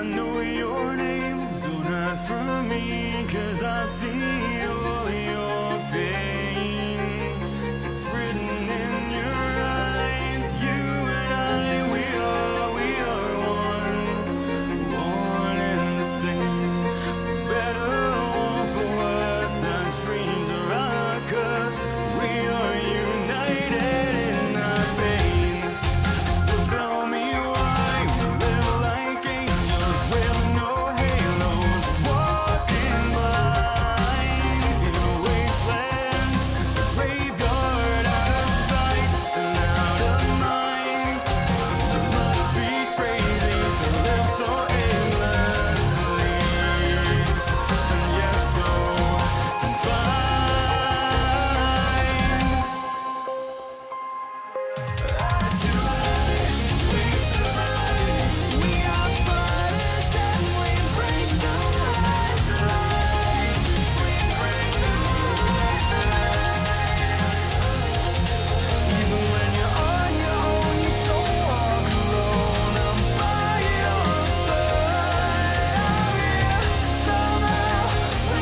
I know your name. Don't hide from me, 'cause I see all your pain. It's written in your eyes. You and I, we are one and the same. For better or for worse, our dreams are our curse. We are united in our pain. So tell me why we live like angels with no halos, walking blind in a wasteland, a graveyard out of sight and out of mind. It must be crazy to live so aimlessly, and yet so confined. We survive. We are fighters and we break the odds alive. We break the odds alive. Even when you're on your own, you don't walk alone. I'm by your side. Oh yeah. Somehow we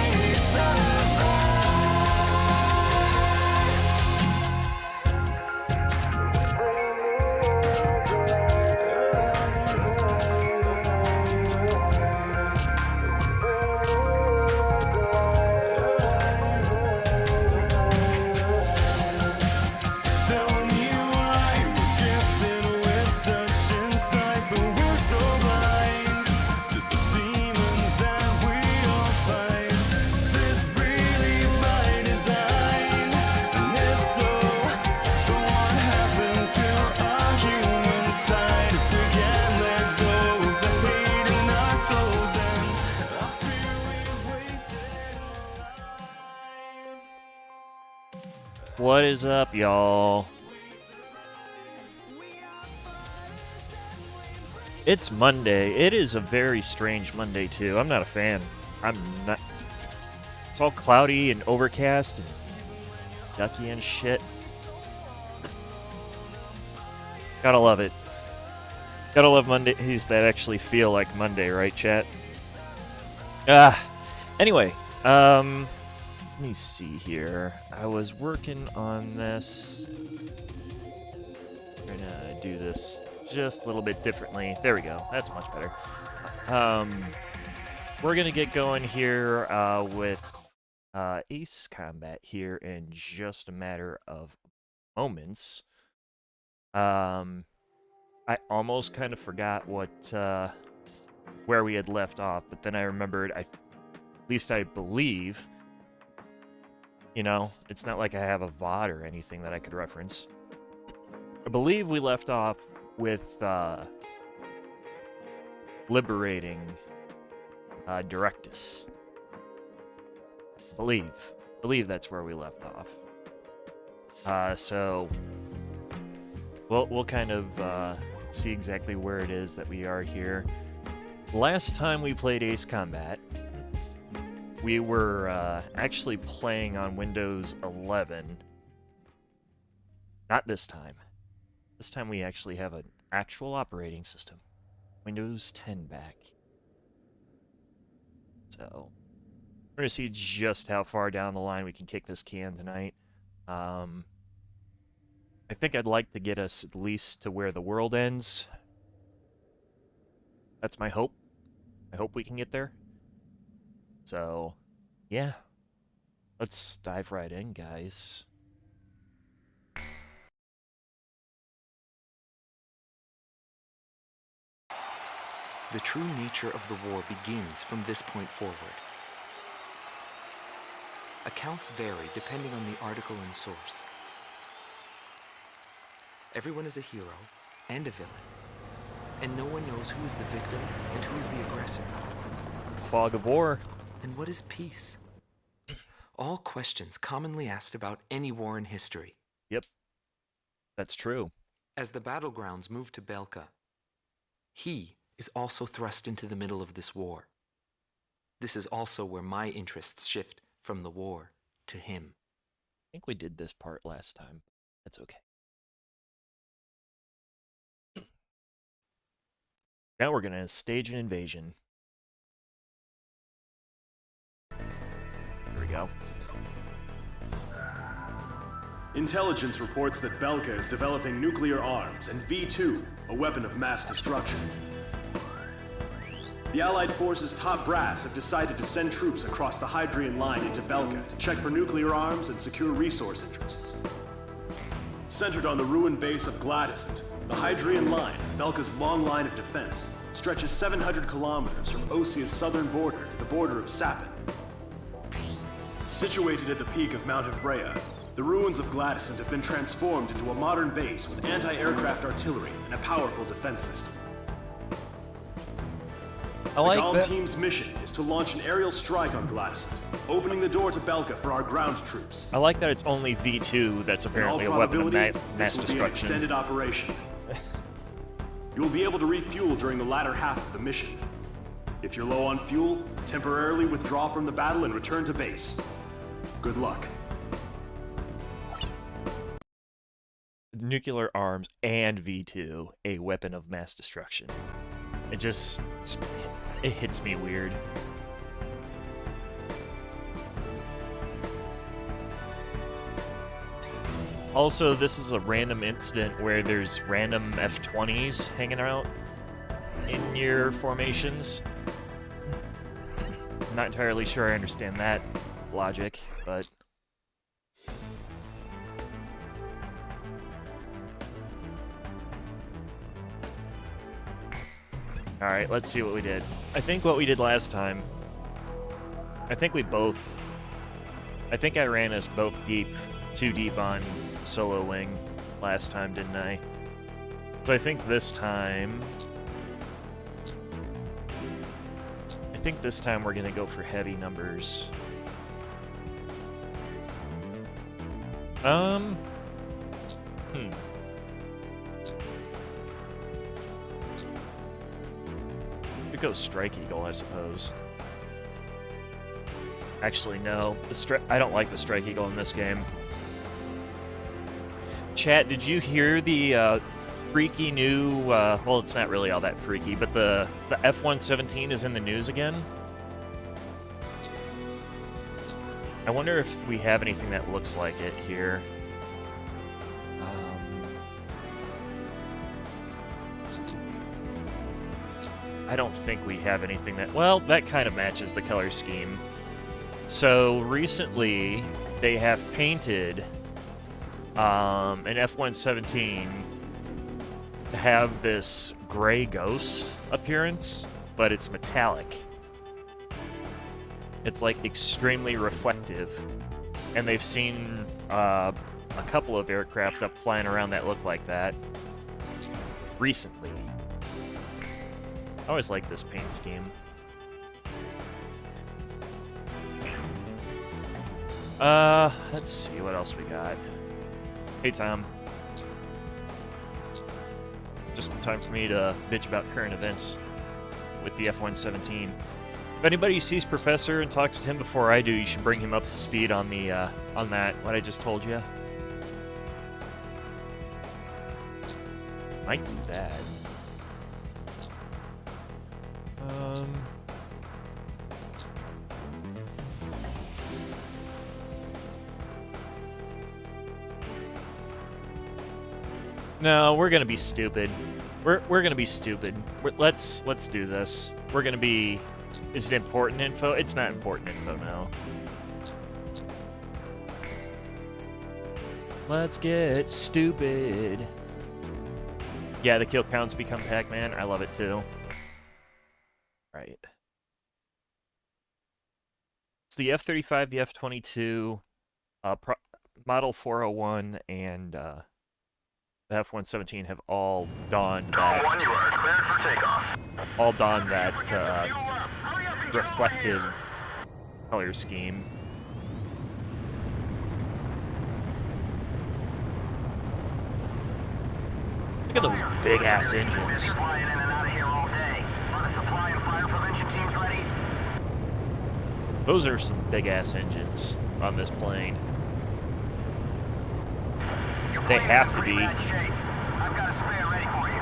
Tell me why we're gifted with such insight, but we're so blind to the demons that we all fight. Is this really by design? And if so, then what happened to our human side? If we can't let go of the hate in our souls, then I fear we've wasted our lives. What is up, y'all? It's Monday. It is a very strange Monday, too. I'm not a fan. I'm not. It's all cloudy and overcast and ducky and shit. Gotta love it. Gotta love Mondays that actually feel like Monday, right, chat? Anyway, let me see here. I was working on this. I'm gonna do this just a little bit differently. There we go. That's much better. We're gonna get going here with Ace Combat here in just a matter of moments. I almost kind of forgot what where we had left off, but then I remembered. At least I believe. You know, it's not like I have a VOD or anything that I could reference. I believe we left off with liberating Directus. Believe that's where we left off. So we'll kind of see exactly where it is that we are here. Last time we played Ace Combat, we were actually playing on Windows 11. Not this time. This time we actually have an actual operating system. Windows 10 back. So, we're going to see just how far down the line we can kick this can tonight. I think I'd like to get us at least to where the world ends. That's my hope. I hope we can get there. So, yeah. Let's dive right in, guys. The true nature of the war begins from this point forward. Accounts vary depending on the article and source. Everyone is a hero and a villain, and no one knows who is the victim and who is the aggressor. Fog of war. And what is peace? All questions commonly asked about any war in history. Yep. That's true. As the battlegrounds move to Belka, he is also thrust into the middle of this war. This is also where my interests shift from the war to him. I think we did this part last time. That's okay. Now we're gonna stage an invasion. Here we go. Intelligence reports that Belka is developing nuclear arms and V2, a weapon of mass destruction. The Allied forces' top brass have decided to send troops across the Hydrian line into Belka to check for nuclear arms and secure resource interests. Centered on the ruined base of Gladysant, the Hydrian line, Belka's long line of defense, stretches 700 kilometers from Osia's southern border to the border of Sapin. Situated at the peak of Mount Evrea, the ruins of Gladysant have been transformed into a modern base with anti-aircraft artillery and a powerful defense system. I like the Galm that. team's mission is to launch an aerial strike on Gladysant, opening the door to Belka for our ground troops. I like that it's only V2 that's In all apparently a weapon of probability, mass this will be an destruction. extended operation. You will be able to refuel during the latter half of the mission. If you're low on fuel, temporarily withdraw from the battle and return to base. Good luck. Nuclear arms and V2, a weapon of mass destruction. It hits me weird. Also, this is a random incident where there's random F-20s hanging out in your formations. I'm not entirely sure I understand that logic, but... Alright, let's see what we did. I think what we did last time... I think I ran us both too deep on Solo Wing last time, didn't I? So I think this time... we're gonna go for heavy numbers. Could go Strike Eagle, I suppose. Actually, no. I don't like the Strike Eagle in this game. Chat, did you hear the freaky new... well, it's not really all that freaky, but the F-117 is in the news again? I wonder if we have anything that looks like it here. Let's see. I don't think we have anything that... Well, that kind of matches the color scheme. So, recently, they have painted an F-117 to have this gray ghost appearance, but it's metallic. It's, like, extremely reflective. And they've seen a couple of aircraft up flying around that look like that recently. I always like this paint scheme. Let's see what else we got. Hey, Tom. Just in time for me to bitch about current events with the F-117. If anybody sees Professor and talks to him before I do, you should bring him up to speed on the on that, what I just told you. Might do that. No, we're gonna be stupid. We're gonna be stupid. Let's do this. We're gonna be... Is it important info? It's not important info now. Let's get stupid. Yeah, the kill counts become Pac-Man. I love it too. Right. So the F-35, the F-22, Model 401, and the F-117 have all donned that. One, you are cleared for takeoff. All donned that reflective color scheme. Look at those big ass engines. Flying in and out of here all day. Are the supply and fire prevention teams ready? Those are some big ass engines on this plane. They have to be. I've got a spare ready for you.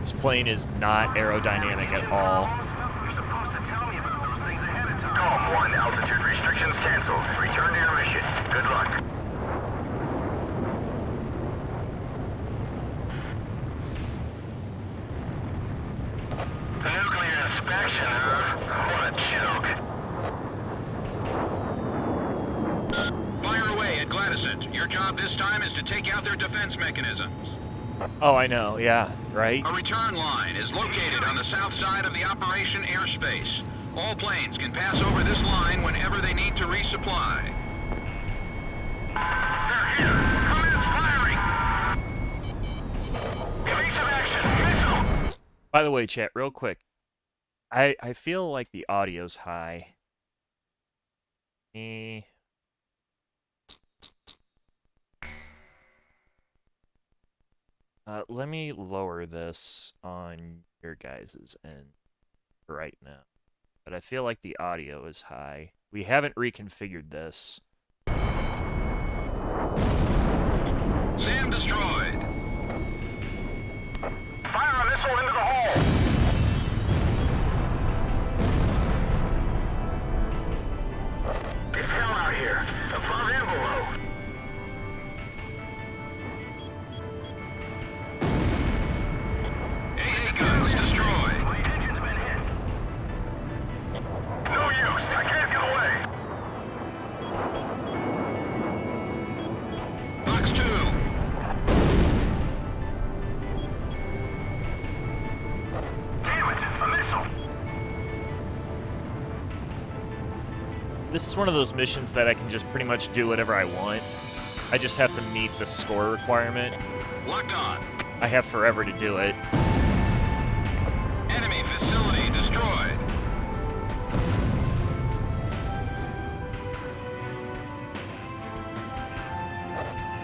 This plane is not aerodynamic at all. You're supposed to tell me about those things ahead of time. Calm 1, altitude restrictions canceled. Return to your mission. Good luck. The nuclear inspection, huh? What a joke. Fire away at Gladysent. Your job this time is to take out their defense mechanisms. Oh, I know, yeah, right? A return line is located on the south side of the operation airspace. All planes can pass over this line whenever they need to resupply. They're here. Commence firing. Evasive action. Missile. By the way, chat, real quick. I feel like the audio's high. Let me lower this on your guys' end right now. But I feel like the audio is high. We haven't reconfigured this. SAM destroyed. Fire a missile into the hole. It's hell out here. Above and below. AA guns destroyed. My engine's been hit. No use. I can't get away. Box 2. Damn it. A missile. This is one of those missions that I can just pretty much do whatever I want. I just have to meet the score requirement. Locked on. I have forever to do it. Enemy facility destroyed.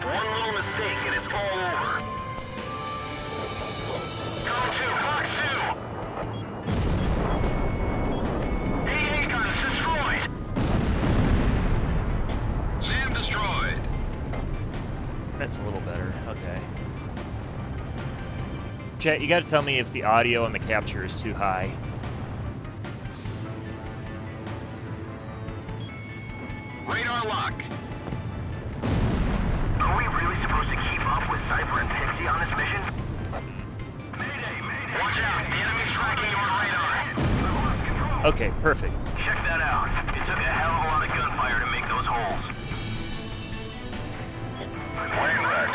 One little mistake and it's all over. Come to Fox 2. AA guns destroyed. SAM destroyed. That's a little better. Okay. Chat, you gotta tell me if the audio and the capture is too high. Radar lock. Are we really supposed to keep up with Cypher and Pixie on this mission? Mayday, mayday. Watch out, the enemy's tracking your radar. Okay, perfect. Check that out. It took a hell of a lot of gunfire to make those holes. Plane Rex.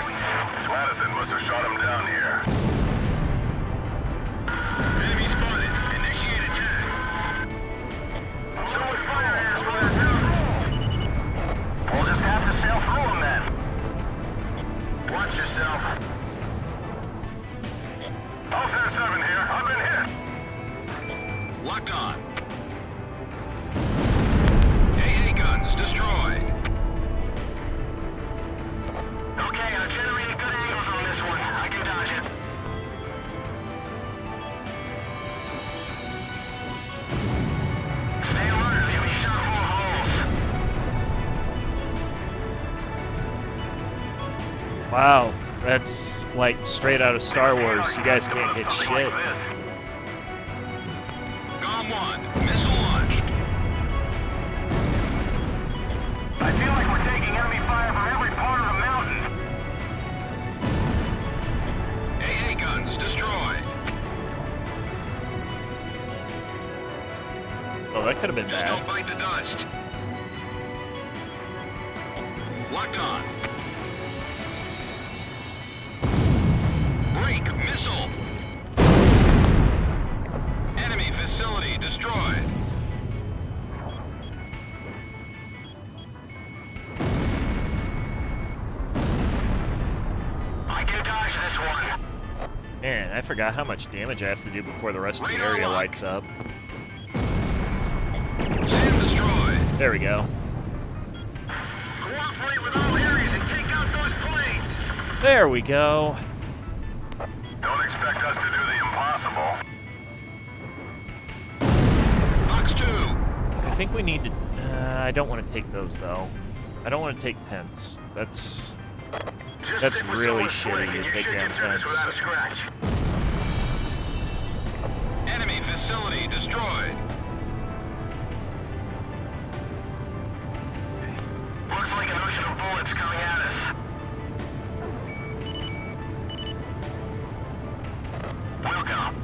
Gladysent must have shot him down here. Enemy spotted. Initiate attack. So much fire ants for their down. We'll just have to sail through them then. Watch yourself. Altair 7 here. I've been hit. Locked on. AA guns destroyed. Okay, I've generated good angles on this one. I can dodge it. Stay alert, you'll be shot full of holes. Wow, that's like straight out of Star Wars. You guys can't hit shit. GOM 1. Missile launched. I feel like we're taking enemy fire from every part of the mountain. AA guns destroyed. Oh, that could have been Just bad. don't bite the dust. Locked on. Break missile. Enemy facility destroyed. I can dodge this one. Man, I forgot how much damage I have to do before the rest of the Radar area lock. lights up. SAM destroyed. There we go. Cooperate with all areas and take out those planes. There we go. Don't expect us to do the impossible. Box 2. I think we need to... I don't want to take those, though. I don't want to take tents. That's Just That's stick with really someone shitty slick to and you take should down get through this tents. without a scratch. facility destroyed. Looks like an ocean of bullets coming at us. Welcome.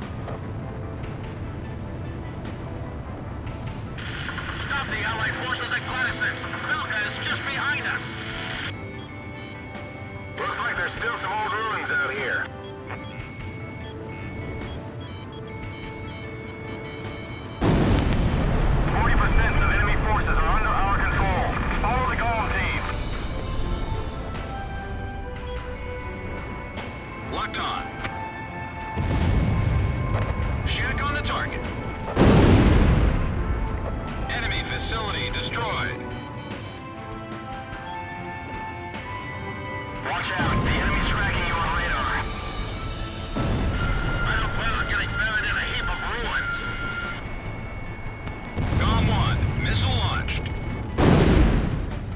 Stop the Allied forces at Gladstone. Belka is just behind us. Looks like there's still some old ruins out here. Of enemy forces are under our control. Follow the Golem team. Locked on. Shack on the target. Enemy facility destroyed. Watch out, the enemy's tracking you on radar. I don't plan on getting buried in a heap of ruins. GOM 1, missile launched.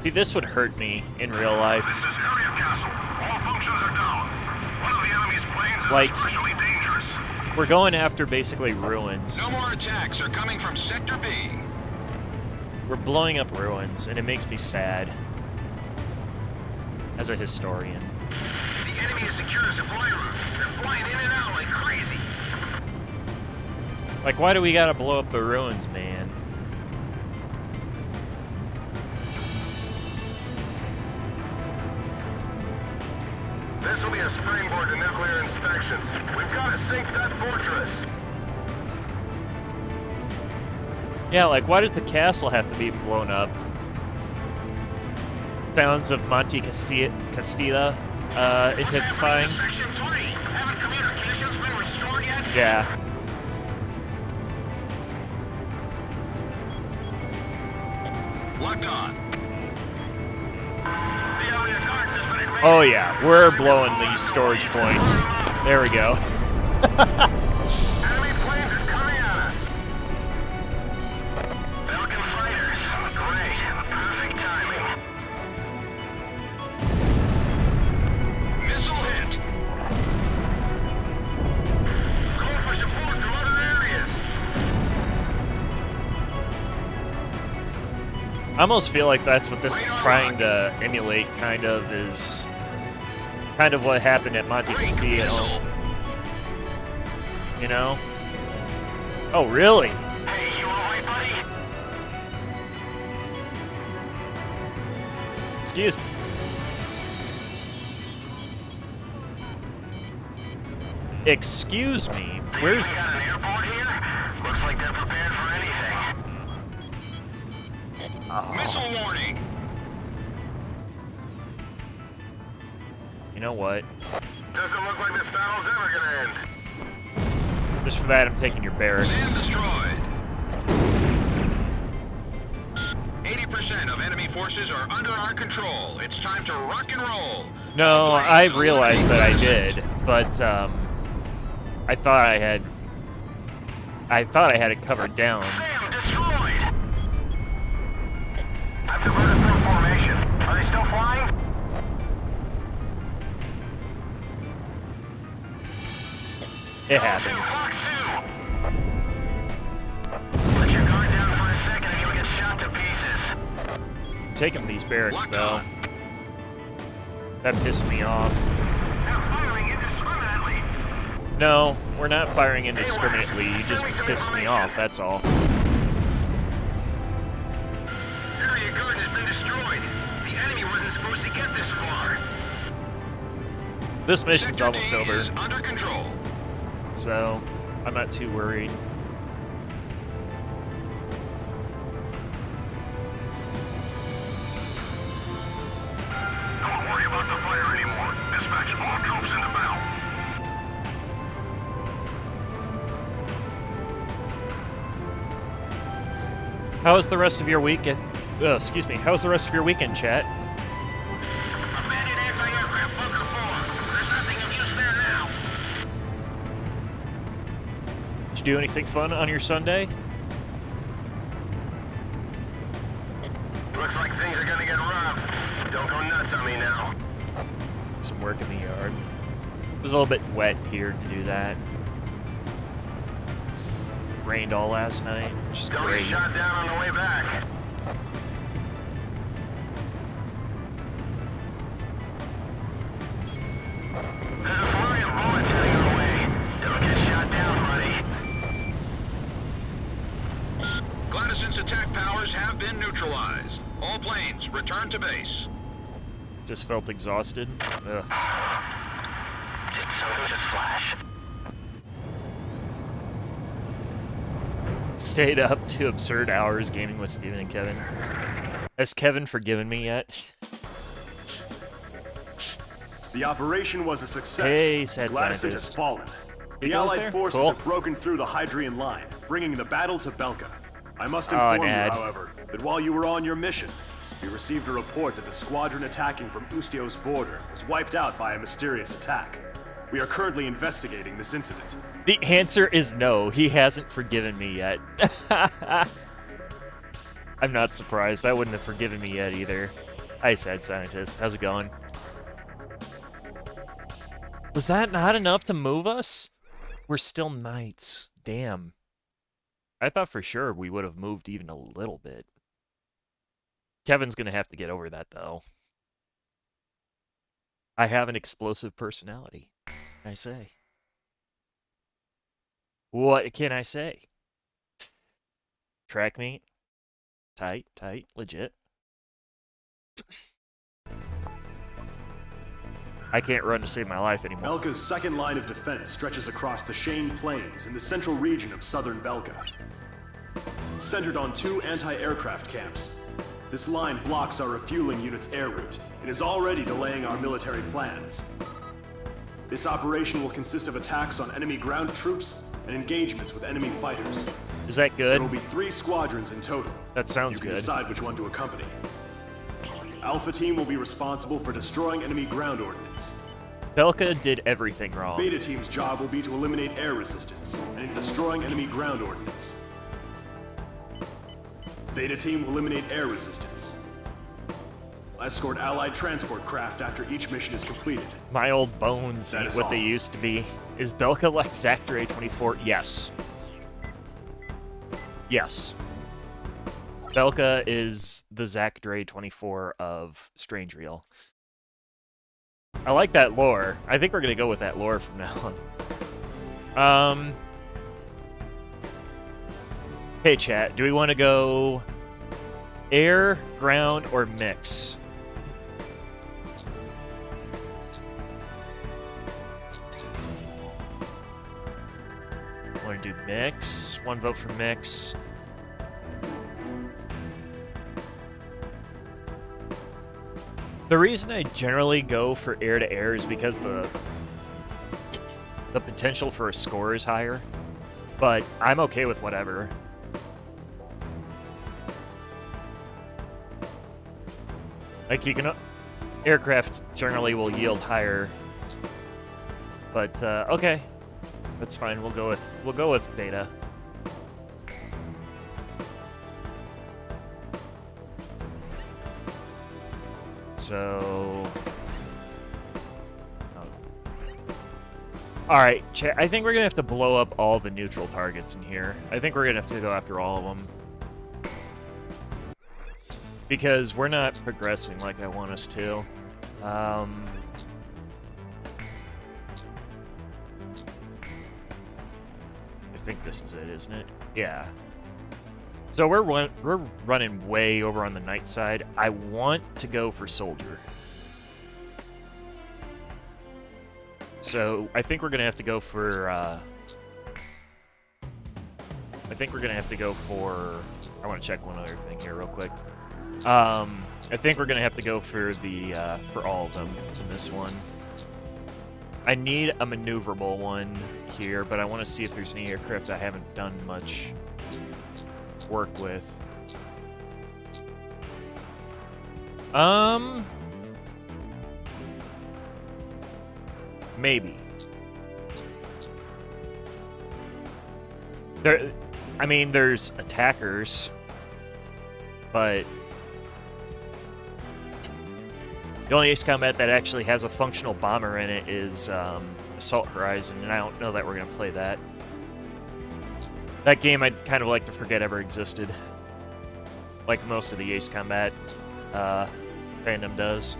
See, this would hurt me in real life. This is Area Castle. All functions are down. One of the enemy's planes is Like- especially dangerous. We're going after basically ruins. No more attacks are coming from Sector B. We're blowing up ruins, and it makes me sad. As a historian. The enemy has secured a supply route. They're flying in and out like crazy. Like, why do we gotta blow up the ruins, man? This will be a springboard to nuclear inspections. We've got to sink that fortress. Yeah, like, why does the castle have to be blown up? Sounds of Monte Castilla intensifying. Section 3. Haven't communications been restored yet? Yeah. Locked on. The area guard has been invaded. Oh yeah, we're blowing these storage points. There we go. Enemy planes are coming at us. Falcon fighters. Great. Perfect timing. Missile hit. Call for support from other areas. I almost feel like that's what this is trying to emulate, kind of, is kind of what happened at Monte Break Cassino, missile. you know? Oh, really? Hey, you alright, buddy? Excuse me. Excuse me? Where's... We got an airport here? Looks like they're prepared for anything. Missile warning. You know what? Doesn't look like this battle's ever gonna end. Just for that, I'm taking your barracks. Stand destroyed. 80% of enemy forces are under our control. It's time to rock and roll. No, All I planes realized that I eliminate did, but I thought I had it covered down. Sam, destroyed! I've diverted from formation. Are they still flying? It happens. Let your guard down for a second and you'll get shot to pieces. Taking these barracks, Locked though. on. That pissed me off. They're firing indiscriminately. No, we're not firing indiscriminately. You just pissed me off, that's all. Area guard has been destroyed. The enemy wasn't supposed to get this far. This mission's Sector almost D over, is under control. so I'm not too worried. Don't worry about the fire anymore. Dispatch all troops into battle. How was the rest of your weekend? Excuse me. How was the rest of your weekend, chat? Abandoned anti-aircraft bunker 4. There's nothing of use there now. Did you do anything fun on your Sunday? Looks like things are gonna get rough. Don't go nuts on me now. Some work in the yard. It was a little bit wet here to do that. rained all last night, which is Gonna great. get shot down on the way back. There's a flurry of bullets heading our way. Don't get shot down, buddy. Gladyson's attack powers have been neutralized. All planes, return to base. Just felt exhausted. Ugh. Did something just flash? Stayed up to absurd hours gaming with Steven and Kevin. Has Kevin forgiven me yet? The operation was a success. Hey, sad Gladysont has scientist. fallen. He The goes Allied there? forces Cool. have broken through the Hydrian line, bringing the battle to Belka. I must Oh, inform you, Dad. however, that while you were on your mission, we received a report that the squadron attacking from Ustios border was wiped out by a mysterious attack. We are currently investigating this incident. The answer is no. He hasn't forgiven me yet. I'm not surprised. I wouldn't have forgiven me yet either. Hi, sad scientist. How's it going? Was that not enough to move us? We're still knights. Damn. I thought for sure we would have moved even a little bit. Kevin's gonna have to get over that, though. I have an explosive personality, I say. What can I say? Track meet. Tight, legit. I can't run to save my life anymore. Belka's second line of defense stretches across the Shane Plains in the central region of southern Belka. Centered on 2 anti-aircraft camps, this line blocks our refueling unit's air route and is already delaying our military plans. This operation will consist of attacks on enemy ground troops and engagements with enemy fighters. Is that good? There will be 3 squadrons in total. That sounds You can good. decide which one to accompany. Alpha Team will be responsible for destroying enemy ground ordnance. Belka did everything wrong. Beta Team's job will be to eliminate air resistance and in destroying enemy ground ordnance. Beta Team will eliminate air resistance. Escort Allied transport craft after each mission is completed. My old bones That ain't is what all. they used to be. Is Belka like Zactor A24? Yes. Yes. Belka is the Zactor A24 of Strange Reel. I like that lore. I think we're gonna go with that lore from now on. Hey chat, do we want to go air, ground, or mix? Want to do mix? 1 vote for mix. The reason I generally go for air to air is because the potential for a score is higher, but I'm okay with whatever. Like you can, aircraft generally will yield higher, but okay, that's fine. We'll go with beta. So, all right, I think we're gonna have to blow up all the neutral targets in here. I think we're gonna have to go after all of them because we're not progressing like I want us to. I think this is it, isn't it? Yeah. So we're running way over on the night side. I want to go for soldier. So I think we're gonna have to go for. I think we're gonna have to go for. I want to check one other thing here real quick. I think we're gonna have to go for the for all of them in this one. I need a maneuverable one here, but I want to see if there's any aircraft I haven't done much work with. Maybe. I mean, there's attackers, but the only Ace Combat that actually has a functional bomber in it is Assault Horizon, and I don't know that we're going to play that. That game I'd kind of like to forget ever existed. Like most of the Ace Combat fandom does.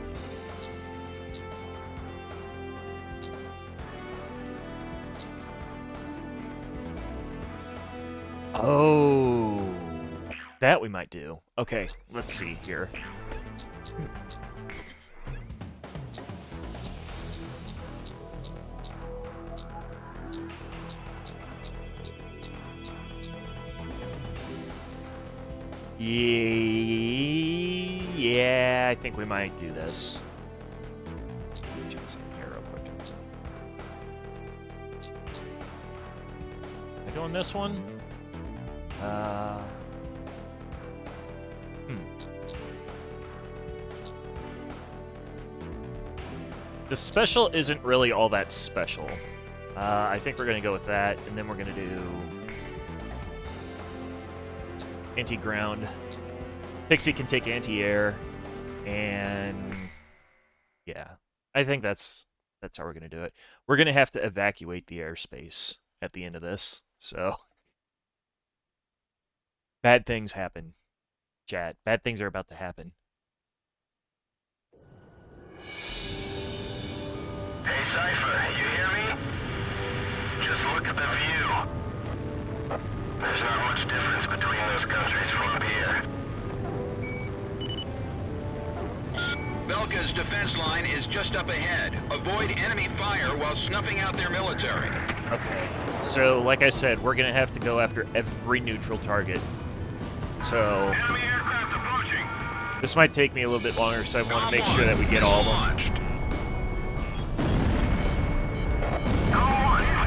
Oh, that we might do. Okay, let's see here. Yeah, I think we might do this. Check something here real quick. Am I doing this one? The special isn't really all that special. I think we're gonna go with that, and then we're gonna do anti-ground. Pixie can take anti-air, and yeah, I think that's how we're gonna do it. We're gonna have to evacuate the airspace at the end of this, so bad things happen, chat. Bad things are about to happen. Hey, Cypher, you hear me? Just look at the view. There's not much difference between those countries from up here. Belka's defense line is just up ahead. Avoid enemy fire while snuffing out their military. Okay, so like I said, we're gonna have to go after every neutral target. So Enemy aircraft approaching. this might take me a little bit longer, so I want to make sure that we get all of them. Launched.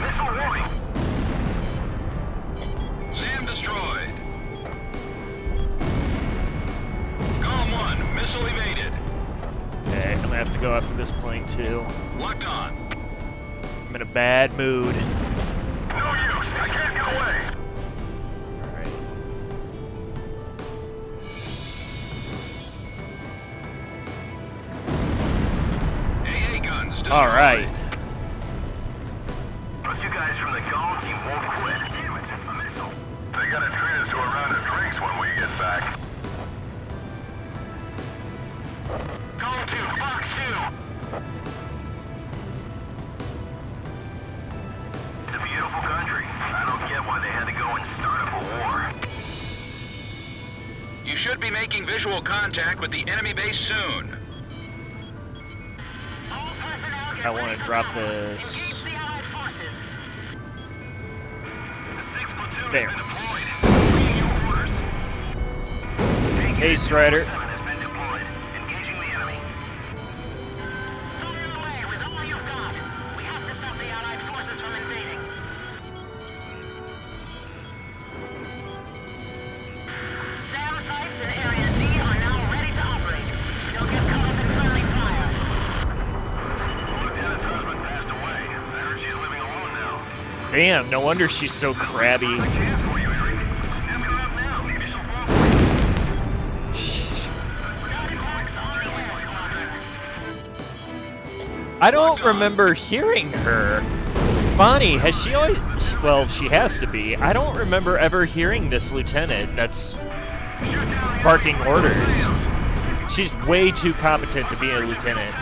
Missile warning. SAM destroyed. Column 1, missile evaded. Okay, I'm gonna have to go after this plane too. Locked on. I'm in a bad mood. No use. I can't get away. Alright. AA guns destroyed. Alright. Those you guys from the Golem team won't quit. Damn it, a missile. They gotta treat us to a round of drinks when we get back. Golem 2, Fox 2. It's a beautiful country. I don't get why they had to go and start up a war. You should be making visual contact with the enemy base soon. I want to drop this. There. Hey, Strider. Has been deployed. Engaging the enemy. Fire away with all you've got. We have to stop the Allied forces from invading. SAM sites in Area D are now ready to operate. Don't get caught up in friendly fire. Lieutenant's husband passed away. I heard she's living alone now. Damn, no wonder she's so crabby. I don't remember hearing her. Bonnie, has she always... Well, she has to be. I don't remember ever hearing this lieutenant that's barking orders. She's way too competent to be a lieutenant.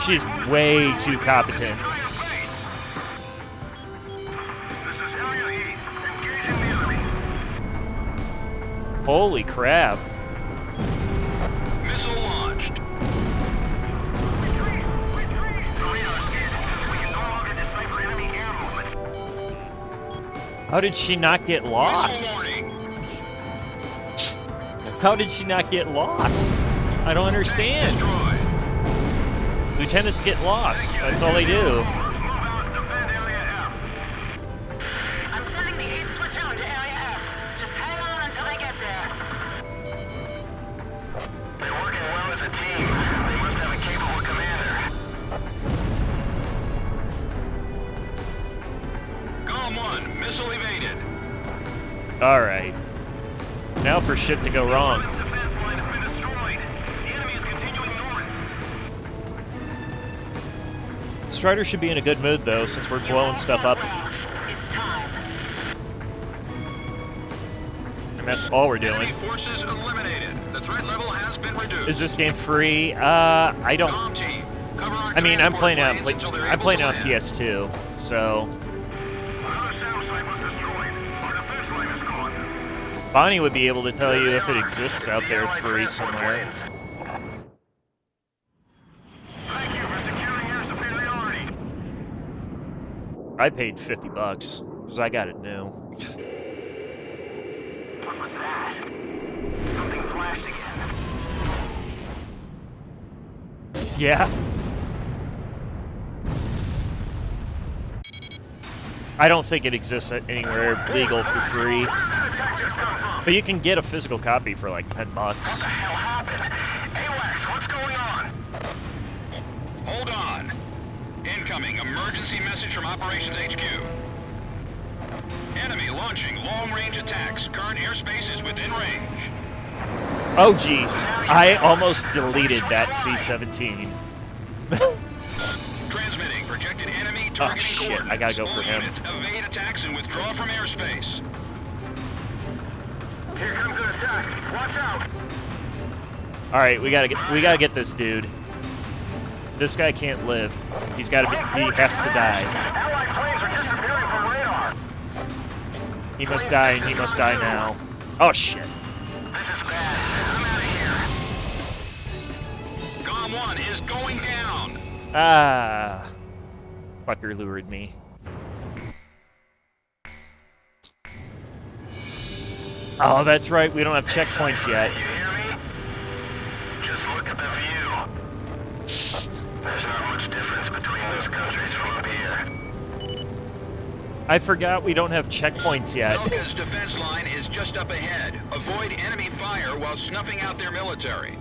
She's way too competent. Holy crap. Missile launched. How did she not get lost? Warning. How did she not get lost? I don't understand. Destroyed. Lieutenants get lost. That's all they do. I'm sending the 8th platoon to Area F. Just hang on until they get there. They're working well as a team. They must have a capable commander. Column 1, missile evaded. Alright. Now for shit to go wrong. Defense line has been destroyed. The enemy is continuing north. Strider should be in a good mood though, since we're blowing stuff up. It's time. and that's all we're doing. Enemy forces eliminated. The threat level has been reduced. Is this game free? I don't. Comm team, cover our I mean, I'm transport playing it on planes until they're I'm able playing it to on land. PS2, so Another sound site was destroyed. Our defense line is gone. Bonnie would be able to tell you if it exists out there free somewhere. Thank you for securing air superiority. I paid $50 because I got it new. What was that? Something flashed again. Yeah. I don't think it exists anywhere legal for free. But you can get a physical copy for like $10. What the hell happened? AWACS, what's going on? Hold on. Incoming emergency message from Operations HQ. Enemy launching long-range attacks. Current airspace is within range. Oh jeez, I almost deleted that C-17. Transmitting projected enemy Oh targeting shit, I gotta go for coordinates. him. All units evade attacks and withdraw from airspace. Here comes an attack. Watch out. All right, we gotta get this dude. This guy can't live. He has to die. Allied planes are disappearing from radar. He must die, and he must die now. Oh shit. This is bad. I'm out of here. Comm 1 is going down. Ah. Fucker lured me. Oh, that's right. We don't have checkpoints yet. You hear me? Just look at the view. There's not much difference between those countries from up here. I forgot we don't have checkpoints yet. Belka's defense line is just up ahead. Avoid enemy fire while snuffing out their military.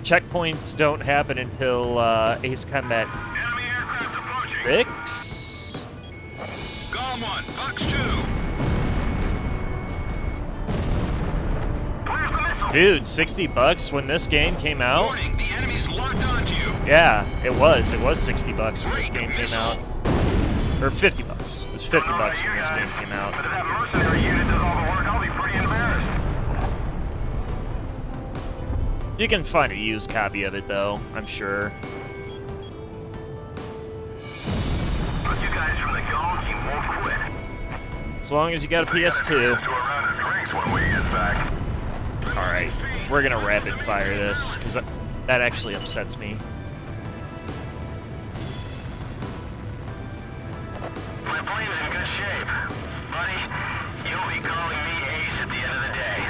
Checkpoints don't happen until Ace Combat Enemy aircraft approaching. 6? Comm 1, Fox 2. Where's the missile? Dude, $60 when this game came out? Warning, the enemy's locked onto you. Yeah, it was. It was $60 when this game came out. Or $50. It was $50 when this game came But out. if that mercenary unit does all the work, I'll be pretty embarrassed. You can find a used copy of it though, I'm sure. But you guys from the Gone team won't quit. As long as you got a PS2. To a round of drinks when we get back. Alright, we're gonna rapid fire this, because that actually upsets me. My plane's in good shape. Buddy, you'll be calling me Ace at the end of the day.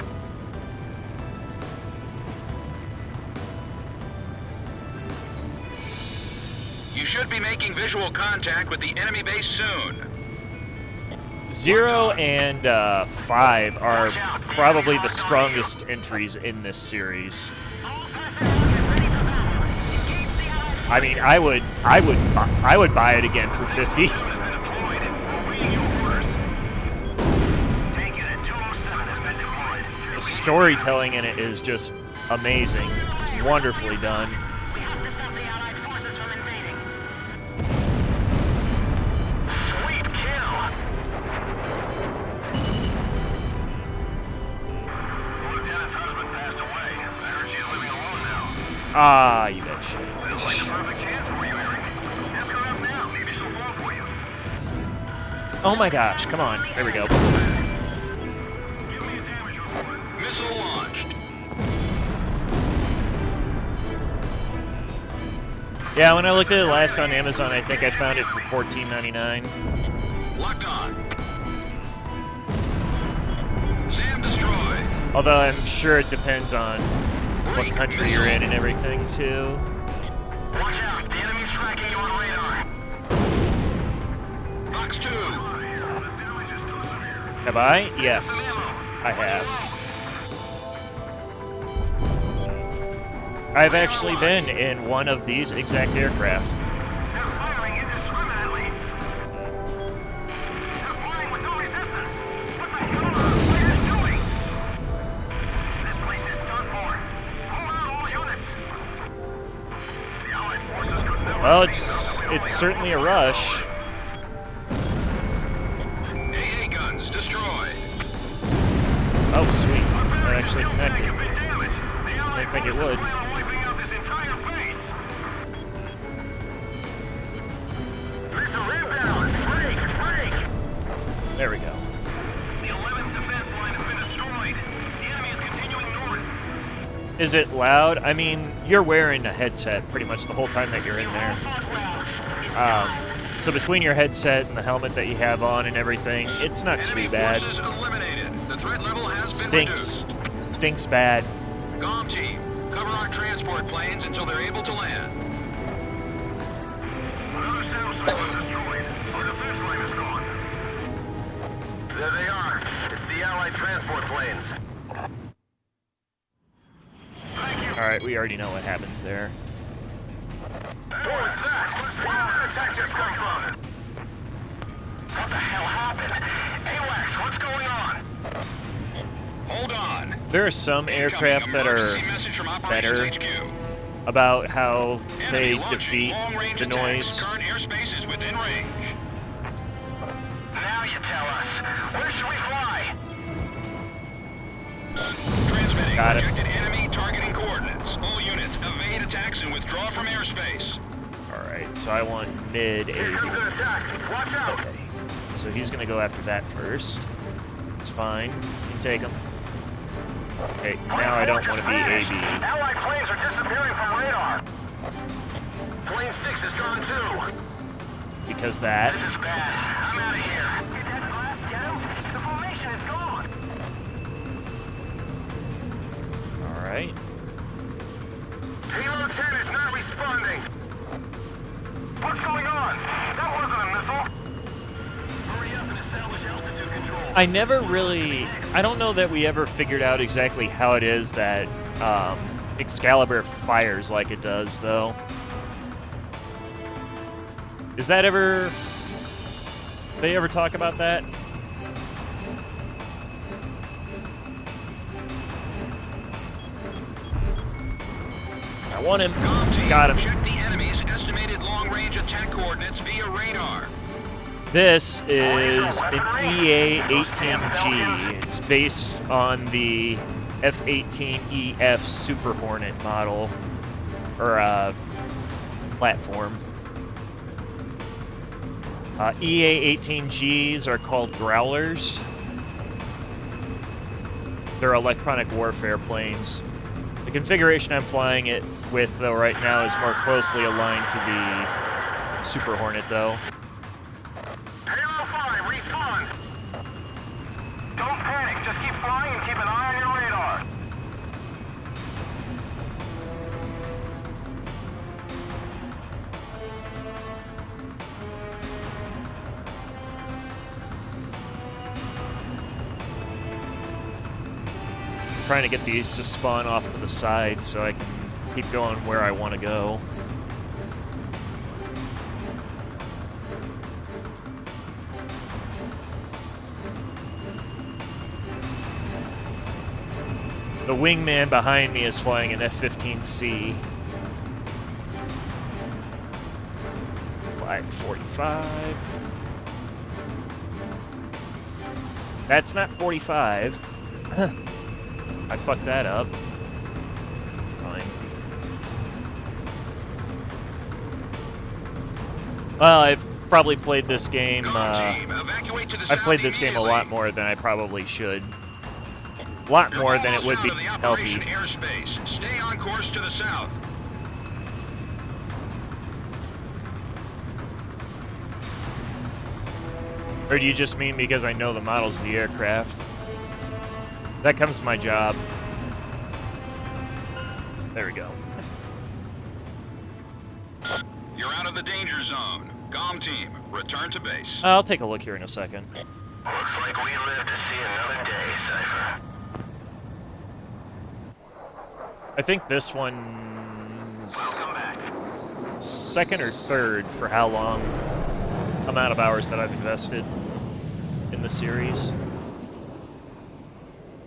You should be making visual contact with the enemy base soon. 0 and 5 are probably the strongest entries in this series. I mean, I would buy it again for 50. The storytelling in it is just amazing. It's wonderfully done. Sweet kill! Lieutenant's husband passed away. I heard she's living alone now. Ah, you bitch. Sounds like a perfect chance for you, Eric. Ask her out now. Maybe she'll fall for you. Oh my gosh, come on. There we go. Give me a damage report. Missile launched. Yeah, when I looked at it last on Amazon, I think I found it for $14.99. Locked on. SAM destroyed. Although I'm sure it depends on what country you're in and everything, too. Watch out, the enemy's tracking you on radar. Fox 2. Have I? Yes, I have. I've actually been in one of these exact aircraft. They're firing indiscriminately. They're firing with no resistance. What the hell are the fighters doing? This place is done for. Hold out all units. The Allied forces could never Well, beat them. it's certainly a rush. AA guns destroyed. Oh, sweet. Our That barrier actually field tank connected. have been damaged. The Allied Didn't think it forces would. plan on wiping out this entire base. Missile inbound. Break. There we go. The 11th defense line has been destroyed. The enemy is continuing north. Is it loud? I mean, you're wearing a headset pretty much the whole time that you're in there. So between your headset and the helmet that you have on and everything, it's not Enemy too bad. forces eliminated. The threat level has Stinks. been reduced. Stinks bad. GOM team, cover our transport planes until they're able to land. Another sound site was destroyed. Our defense line is gone. There they are. It's the Allied transport planes. Thank you. Alright, we already know what happens there. What was that? Where did the attack just come from? What the hell happened? AWACS, what's going on? Hold on. There are some aircraft that are Emergency message from better Operations HQ. about how they Enemy launching defeat long-range the attacks. noise. Current airspace is within range. Now you tell us. Where should we fly? Transmitting Got it. projected enemy targeting coordinates. All units evade attacks and withdraw from airspace. Alright, so I want mid Here comes an AB. attack. Watch out. Okay. So he's gonna go after that first. It's fine. You can take him. Okay, now I don't want to be AB. Allied planes are disappearing from radar. Plane 6 is gone too. Because that. This is bad. I'm out of here. Is that glass, Joe? The formation is gone. Alright. Halo 10 is not responding. What's going on? That wasn't a missile. Hurry up and establish altitude control. I never really. I don't know that we ever figured out exactly how it is that Excalibur fires like it does, though. Is that ever. They ever talk about that? I want him. GOM team, Got him. check the enemy's estimated long-range attack coordinates via radar. This is an EA-18G. It's based on the F-18EF Super Hornet model, or platform. EA-18Gs are called Growlers. They're electronic warfare planes. The configuration I'm flying it with, though, right now is more closely aligned to the Super Hornet, though. Halo 5, respawn. Don't panic. Just keep flying and keep an eye on your radar. Trying to get these to spawn off to the side so I can keep going where I want to go. The wingman behind me is flying an F-15C. Flight 45. That's not 45. I fucked that up. Fine. Well, I've probably played this game, GOM team, evacuate to the I've played south this game a lot more than I probably should. A lot You're more than it almost would be out of the healthy. operation airspace. Stay on course to the south. Or do you just mean because I know the models of the aircraft? That comes to my job. There we go. You're out of the danger zone. GOM team, return to base. I'll take a look here in a second. Looks like we live to see another day, Cypher. I think this one's Welcome back. second or third for how long amount of hours that I've invested in the series.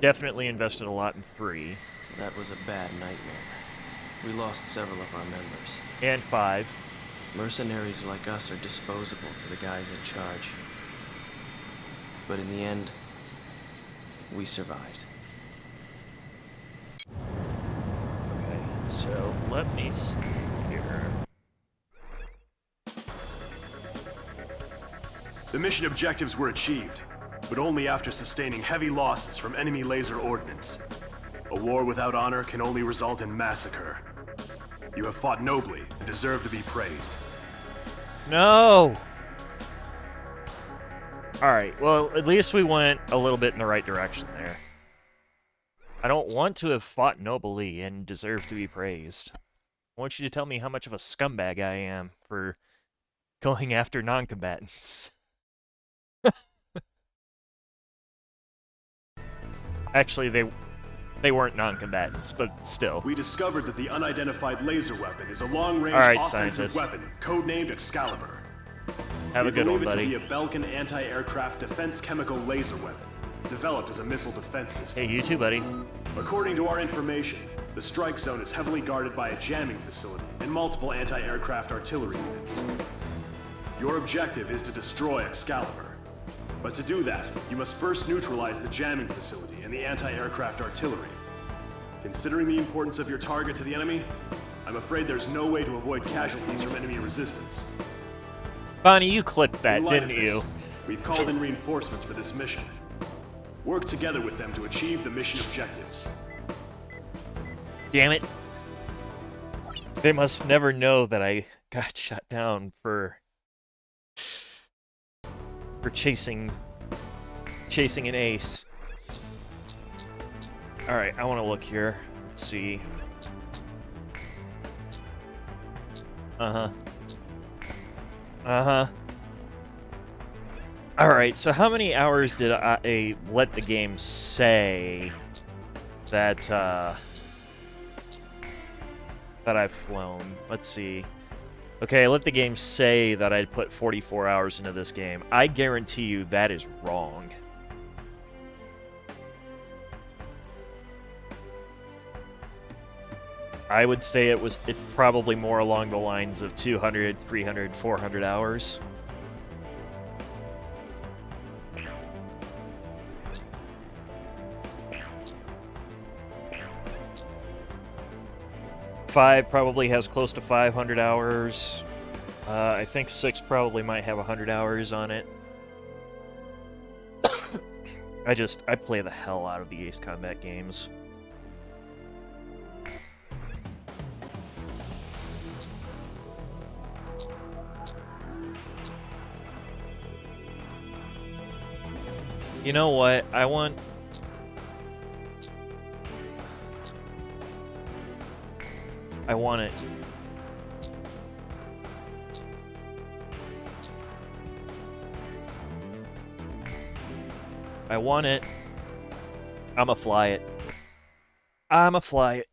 Definitely invested a lot in 3 That was a bad nightmare. We lost several of our members. and 5. Mercenaries like us are disposable to the guys in charge. But in the end, we survived. So let me see here. The mission objectives were achieved, but only after sustaining heavy losses from enemy laser ordnance. A war without honor can only result in massacre. You have fought nobly and deserve to be praised. No! Alright, well, at least we went a little bit in the right direction there. I don't want to have fought nobly and deserve to be praised. I want you to tell me how much of a scumbag I am for going after non-combatants. Actually, they weren't non-combatants, but still. We discovered that the unidentified laser weapon is a long-range All right, offensive scientist. weapon, codenamed Excalibur. Have a good We one, believe it buddy. to be a Belkan anti-aircraft defense chemical laser weapon, developed as a missile defense system. Hey, you too, buddy. According to our information, the strike zone is heavily guarded by a jamming facility and multiple anti-aircraft artillery units. Your objective is to destroy Excalibur. But to do that, you must first neutralize the jamming facility and the anti-aircraft artillery. Considering the importance of your target to the enemy, I'm afraid there's no way to avoid casualties from enemy resistance. Bonnie, you clipped that, In light didn't of this, you? We've called in reinforcements for this mission. Work together with them to achieve the mission objectives. Damn it. They must never know that I got shot down for chasing an ace. Alright, I want to look here. Let's see. Uh-huh. Uh-huh. Alright, so how many hours did I let the game say that, that I've flown? Let's see. Okay, I let the game say that I'd put 44 hours into this game. I guarantee you that is wrong. I would say it's probably more along the lines of 200, 300, 400 hours. Five probably has close to 500 hours. I think 6 probably might have 100 hours on it. I play the hell out of the Ace Combat games. You know what? I want it. I want it. I'ma fly it. I'ma fly it.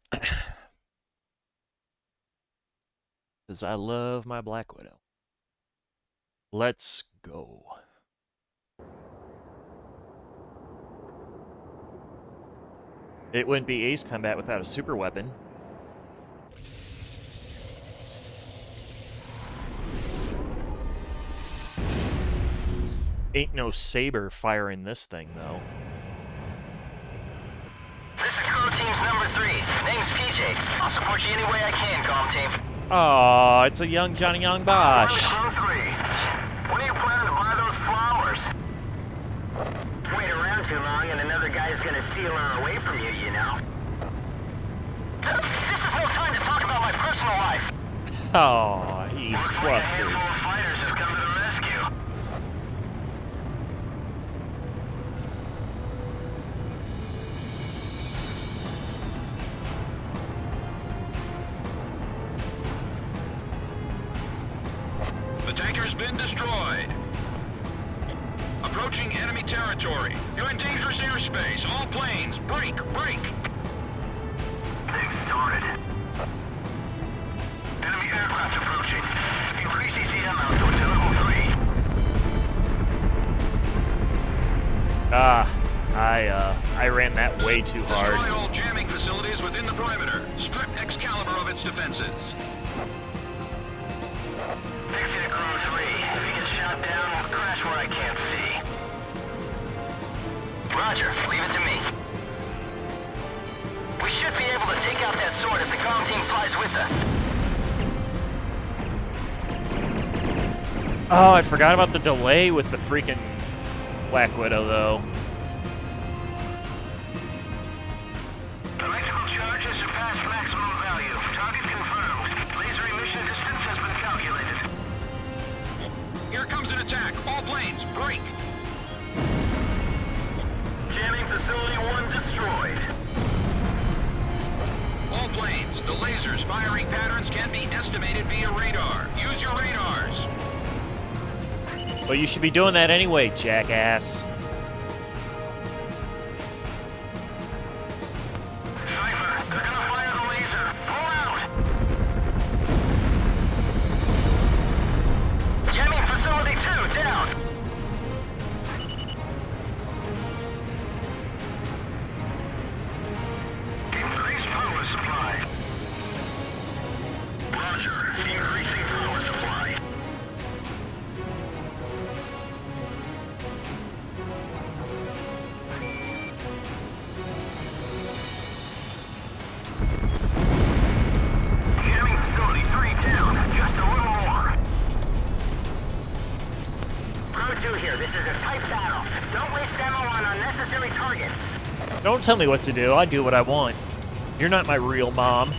Because I love my Black Widow. Let's go. It wouldn't be Ace Combat without a super weapon. Ain't no saber firing this thing, though. This is Crew Team's number 3. Name's PJ. I'll support you any way I can, Comm Team. Aw, it's a young Johnny Young Bosch. Crew 3. When are you planning to buy those flowers? Wait around too long and another guy's gonna steal her away from you, you know. This is no time to talk about my personal life. Aw, he's Looks like a flustered. handful of fighters have come to the rescue. The tanker's been destroyed. Approaching enemy territory. You're in dangerous airspace. All planes, break, break. Things started. Enemy aircraft approaching. Increase ECM output to level 3. I ran that way too hard. Destroy all jamming facilities within the perimeter. Strip Excalibur of its defenses. Fixing it, Crew 3. If you get shot down, we'll crash where I can't see. Roger, leave it to me. We should be able to take out that sword if the comm team Oh, I forgot about the delay with the freaking Black Widow, though. Electrical charge has surpassed maximum value. Target confirmed. Laser emission distance has been calculated. Here comes an attack. All planes, break. Jamming facility 1 destroyed. All planes, the lasers firing patterns can be estimated via radar. Use your radars. Well, you should be doing that anyway, jackass. Cypher, they're gonna fire the laser. Pull out! Jamming facility 2 down. Increased power supply. Roger. Increasing power supply. Jamming facility 3 down. Just a little more. Pro 2 here. This is a tight battle. Don't waste ammo on unnecessary targets. Don't tell me what to do. I do what I want. You're not my real mom.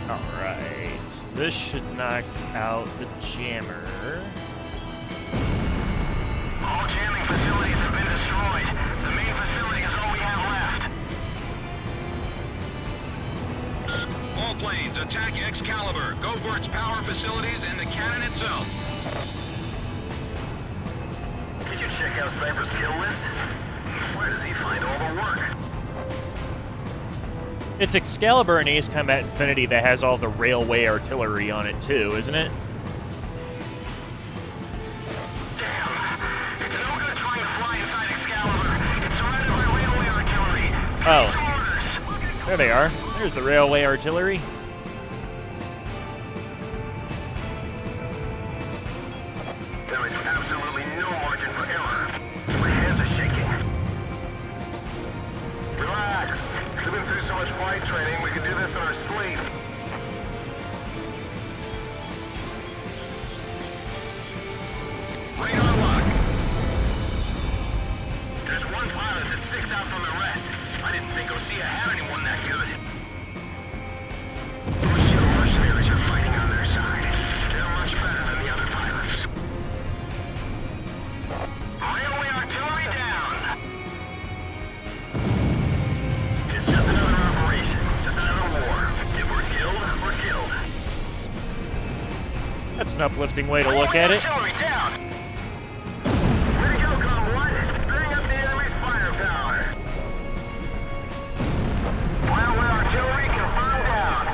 Alright, so this should knock out the jammer. All jamming facilities have been destroyed. The main facility is all we have left. All planes, attack Excalibur. Go for its power facilities and the cannon itself. Did you check out Cypher's kill list? Where does he find all the work? It's Excalibur and Ace Combat Infinity that has all the railway artillery on it too, isn't it? Damn. It's no good trying to fly inside Excalibur. It's surrounded by railway artillery. Oh. Place orders. There they are. There's the railway artillery. There is absolutely no margin for error. My hands are shaking. Relax. We've been through so much flight training, we can do this in our sleep. Radar lock. There's one pilot that sticks out from the rest. I didn't think Osea had anyone that good. Those two mercenaries are fighting on their side. They're much better than the other pilots. Railway artillery down! It's just another operation. Just another war. If we're killed, we're killed. That's an uplifting way to look at it. Artillery down! Way to go, convoy! Bring up the enemy's firepower! Railway artillery confirmed down!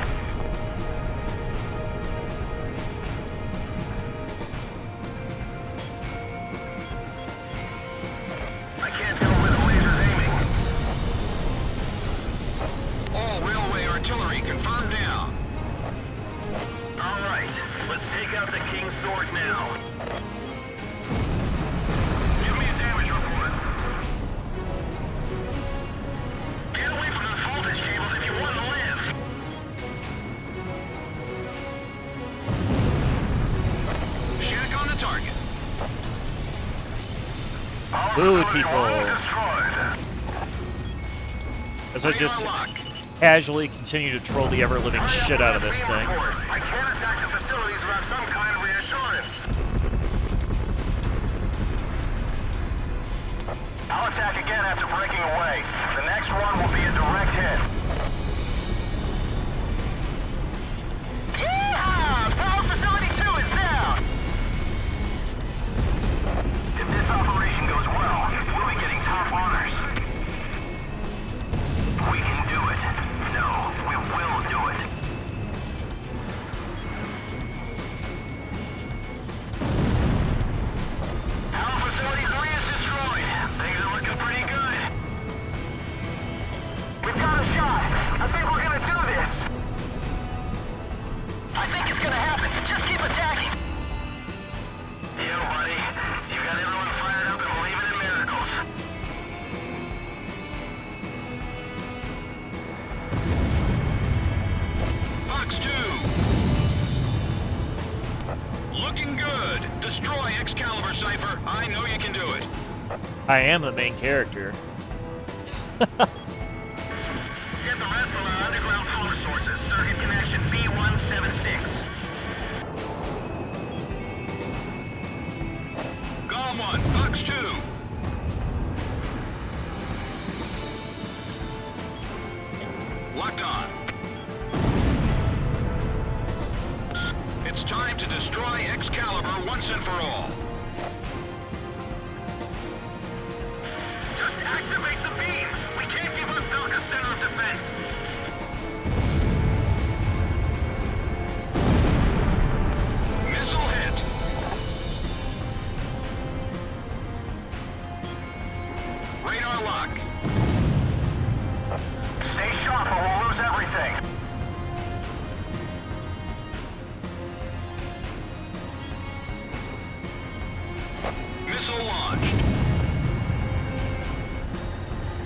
I can't tell where the laser's aiming. All railway artillery confirmed down. Alright, let's take out the King's Sword now. Give me a damage report. Get away from those voltage cables if you want to live. Shack on the target. Beautiful. As I just Radar lock. casually continue to troll the ever-living shit out of this thing. I can't attack the facilities without some kind of reassurance. I'll attack again after breaking away. The next one will be a direct hit. Yeehaw! Power facility 2 is down! If this operation goes well, we'll be getting top honors. We can do it. No, we will do it. Cypher. I know you can do it. I am the main character. Get the rest from our underground power sources. Circuit connection B176. Golem 1, Fox 2. Locked on. It's time to destroy Excalibur once and for all. Just activate the beam. We can't give up Belka's center of defense. Missile hit. Radar lock. Stay sharp or we'll lose everything. Missile launched.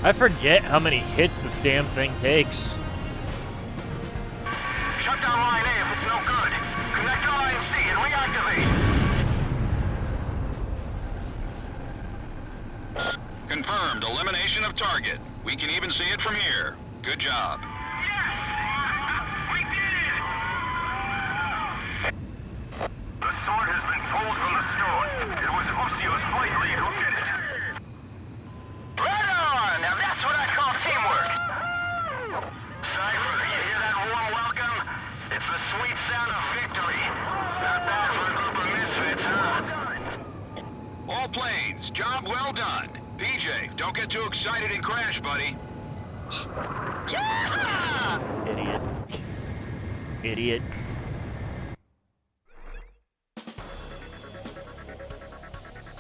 I forget how many hits this damn thing takes. Shut down line A if it's no good. Connect to line C and reactivate. Confirmed elimination of target. We can even see it from here. Good job. We did it! The sword has been pulled from the stone. It was Lucio's flight lead who did it. Right on! Now that's what I call teamwork. Cypher, you hear that warm welcome? It's the sweet sound of victory. Not bad for a group of misfits, huh? All planes, job well done. PJ, don't get too excited and crash, buddy. Yeah! Idiot. Idiot.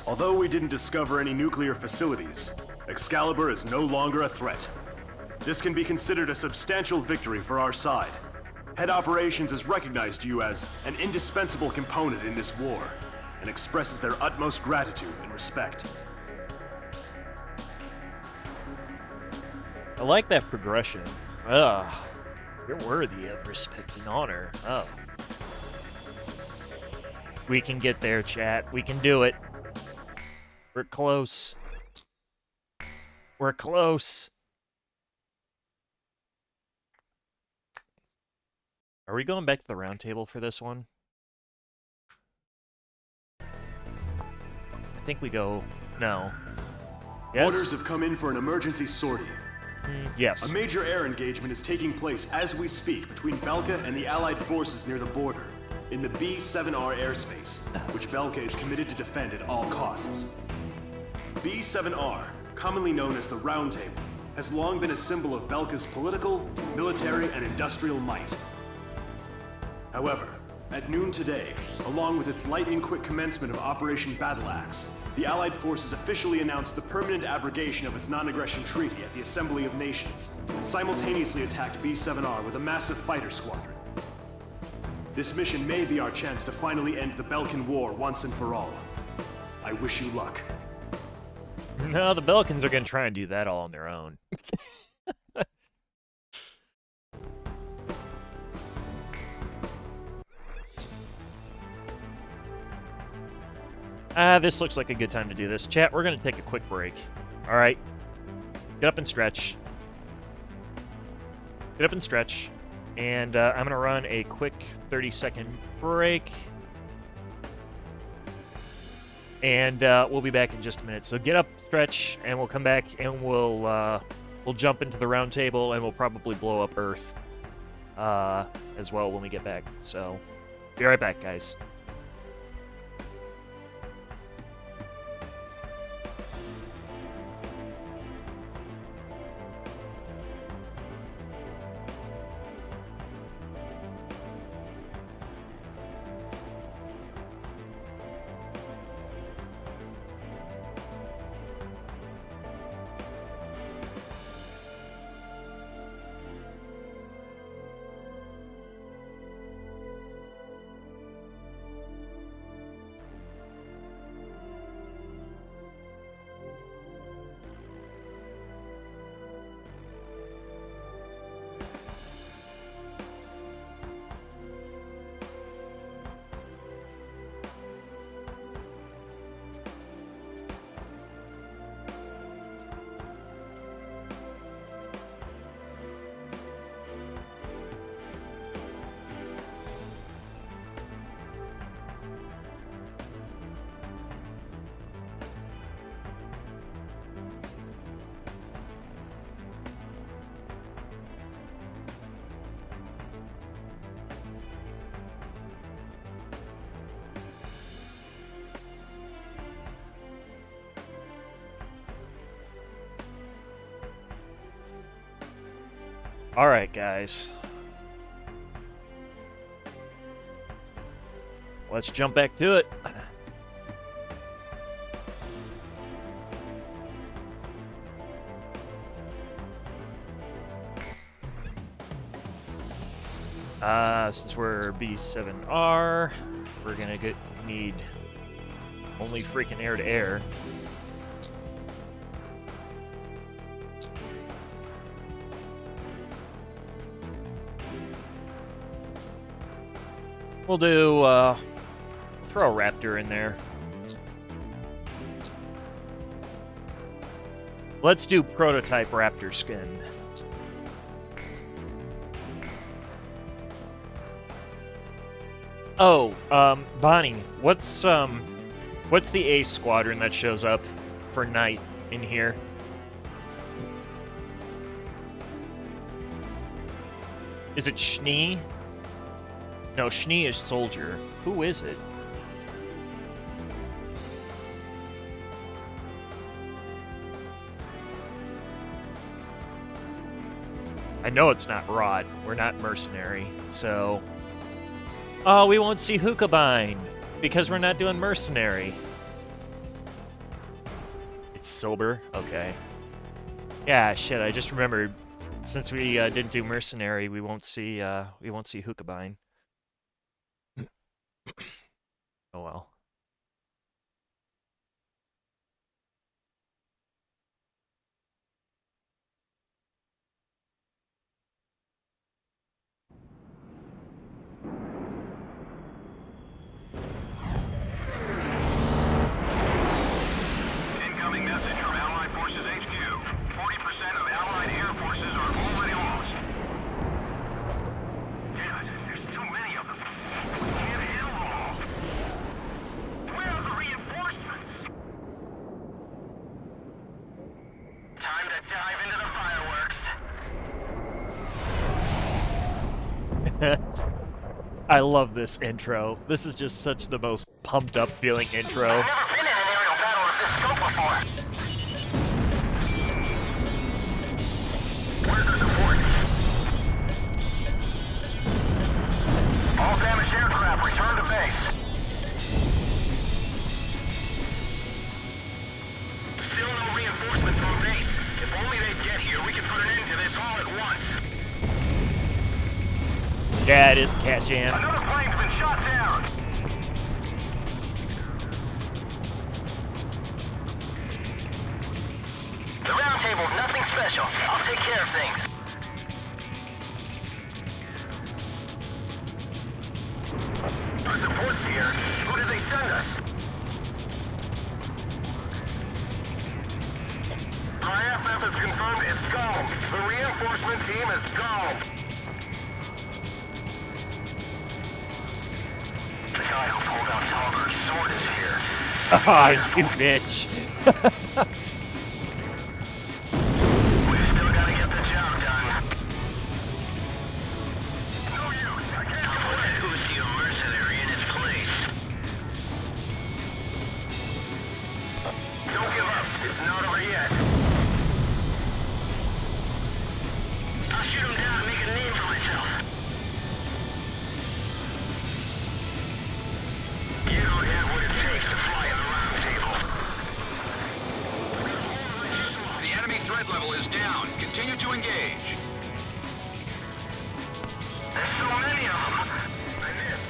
Although we didn't discover any nuclear facilities, Excalibur is no longer a threat. This can be considered a substantial victory for our side. Head Operations has recognized you as an indispensable component in this war, and expresses their utmost gratitude and respect. I like that progression. Ugh. You're worthy of respect and honor. Oh. We can get there, chat. We can do it. We're close. We're close. Are we going back to the round table for this one? I think we go... No. Yes? Orders have come in for an emergency sortie. Yes. A major air engagement is taking place as we speak between Belka and the Allied forces near the border, in the B-7R airspace, which Belka is committed to defend at all costs. B-7R, commonly known as the Round Table, has long been a symbol of Belka's political, military, and industrial might. However, at noon today, along with its lightning-quick commencement of Operation Battle Axe, the Allied forces officially announced the permanent abrogation of its non-aggression treaty at the Assembly of Nations, and simultaneously attacked B-7R with a massive fighter squadron. This mission may be our chance to finally end the Belkan War once and for all. I wish you luck. No, the Belkans are going to try and do that all on their own. This looks like a good time to do this. Chat, we're going to take a quick break. Alright. Get up and stretch. Get up and stretch. And I'm going to run a quick 30-second break. And we'll be back in just a minute. So get up, stretch, and we'll come back and we'll jump into the round table and we'll probably blow up Earth as well when we get back. So be right back, guys. Alright, guys. Let's jump back to it. Since we're B7R, we're gonna need only freaking air to air. We'll do, throw a Raptor in there. Let's do prototype Raptor skin. Oh, Bonnie, what's the A squadron that shows up for night in here? Is it Schnee? No, Schnee is soldier. Who is it? I know it's not Rod. We're not mercenary, so... Oh, we won't see Hookabine because we're not doing mercenary. It's Silber? Okay. Yeah, shit, I just remembered. Since we didn't do mercenary, we won't see Hookabine. Oh well. Incoming message from Allied Forces HQ. 40% of Allied air forces are already lost. Damn it, there's too many of them. We can't handle them all. Where are the reinforcements? Time to dive into the fireworks. I love this intro. This is just such the most pumped up feeling intro. I've never been in an aerial battle of this scope before. Where's the support? All damaged aircraft return to base. Still no reinforcements from base. If only they'd get here, we could put an end to this all at once. Yeah, it is Cat Jam. Another plane's been shot down. The round table's nothing special. I'll take care of things. Our support's here. Who did they send us? IFF has confirmed it's gone. The reinforcement team is gone. The guy who pulled out Talberg's sword is here. Ah, you bitch. We've still got to get the job done. No use. I can't get away. Who's the mercenary in his place? Don't give up. It's not over yet. I'll shoot him down and make a name for myself. You don't have what it takes to fly in the round table. The enemy threat level is down. Continue to engage. There's so many of them. I missed.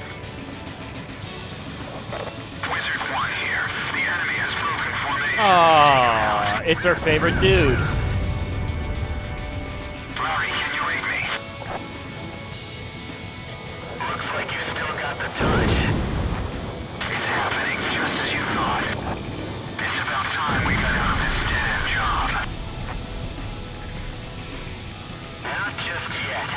Wizard 1 here. The enemy has broken formation. Aw, it's our favorite dude. Larry, can you read me? Looks like you still got the touch. It's happening just as you thought. It's about time we got out of this dead-end job. Not just yet.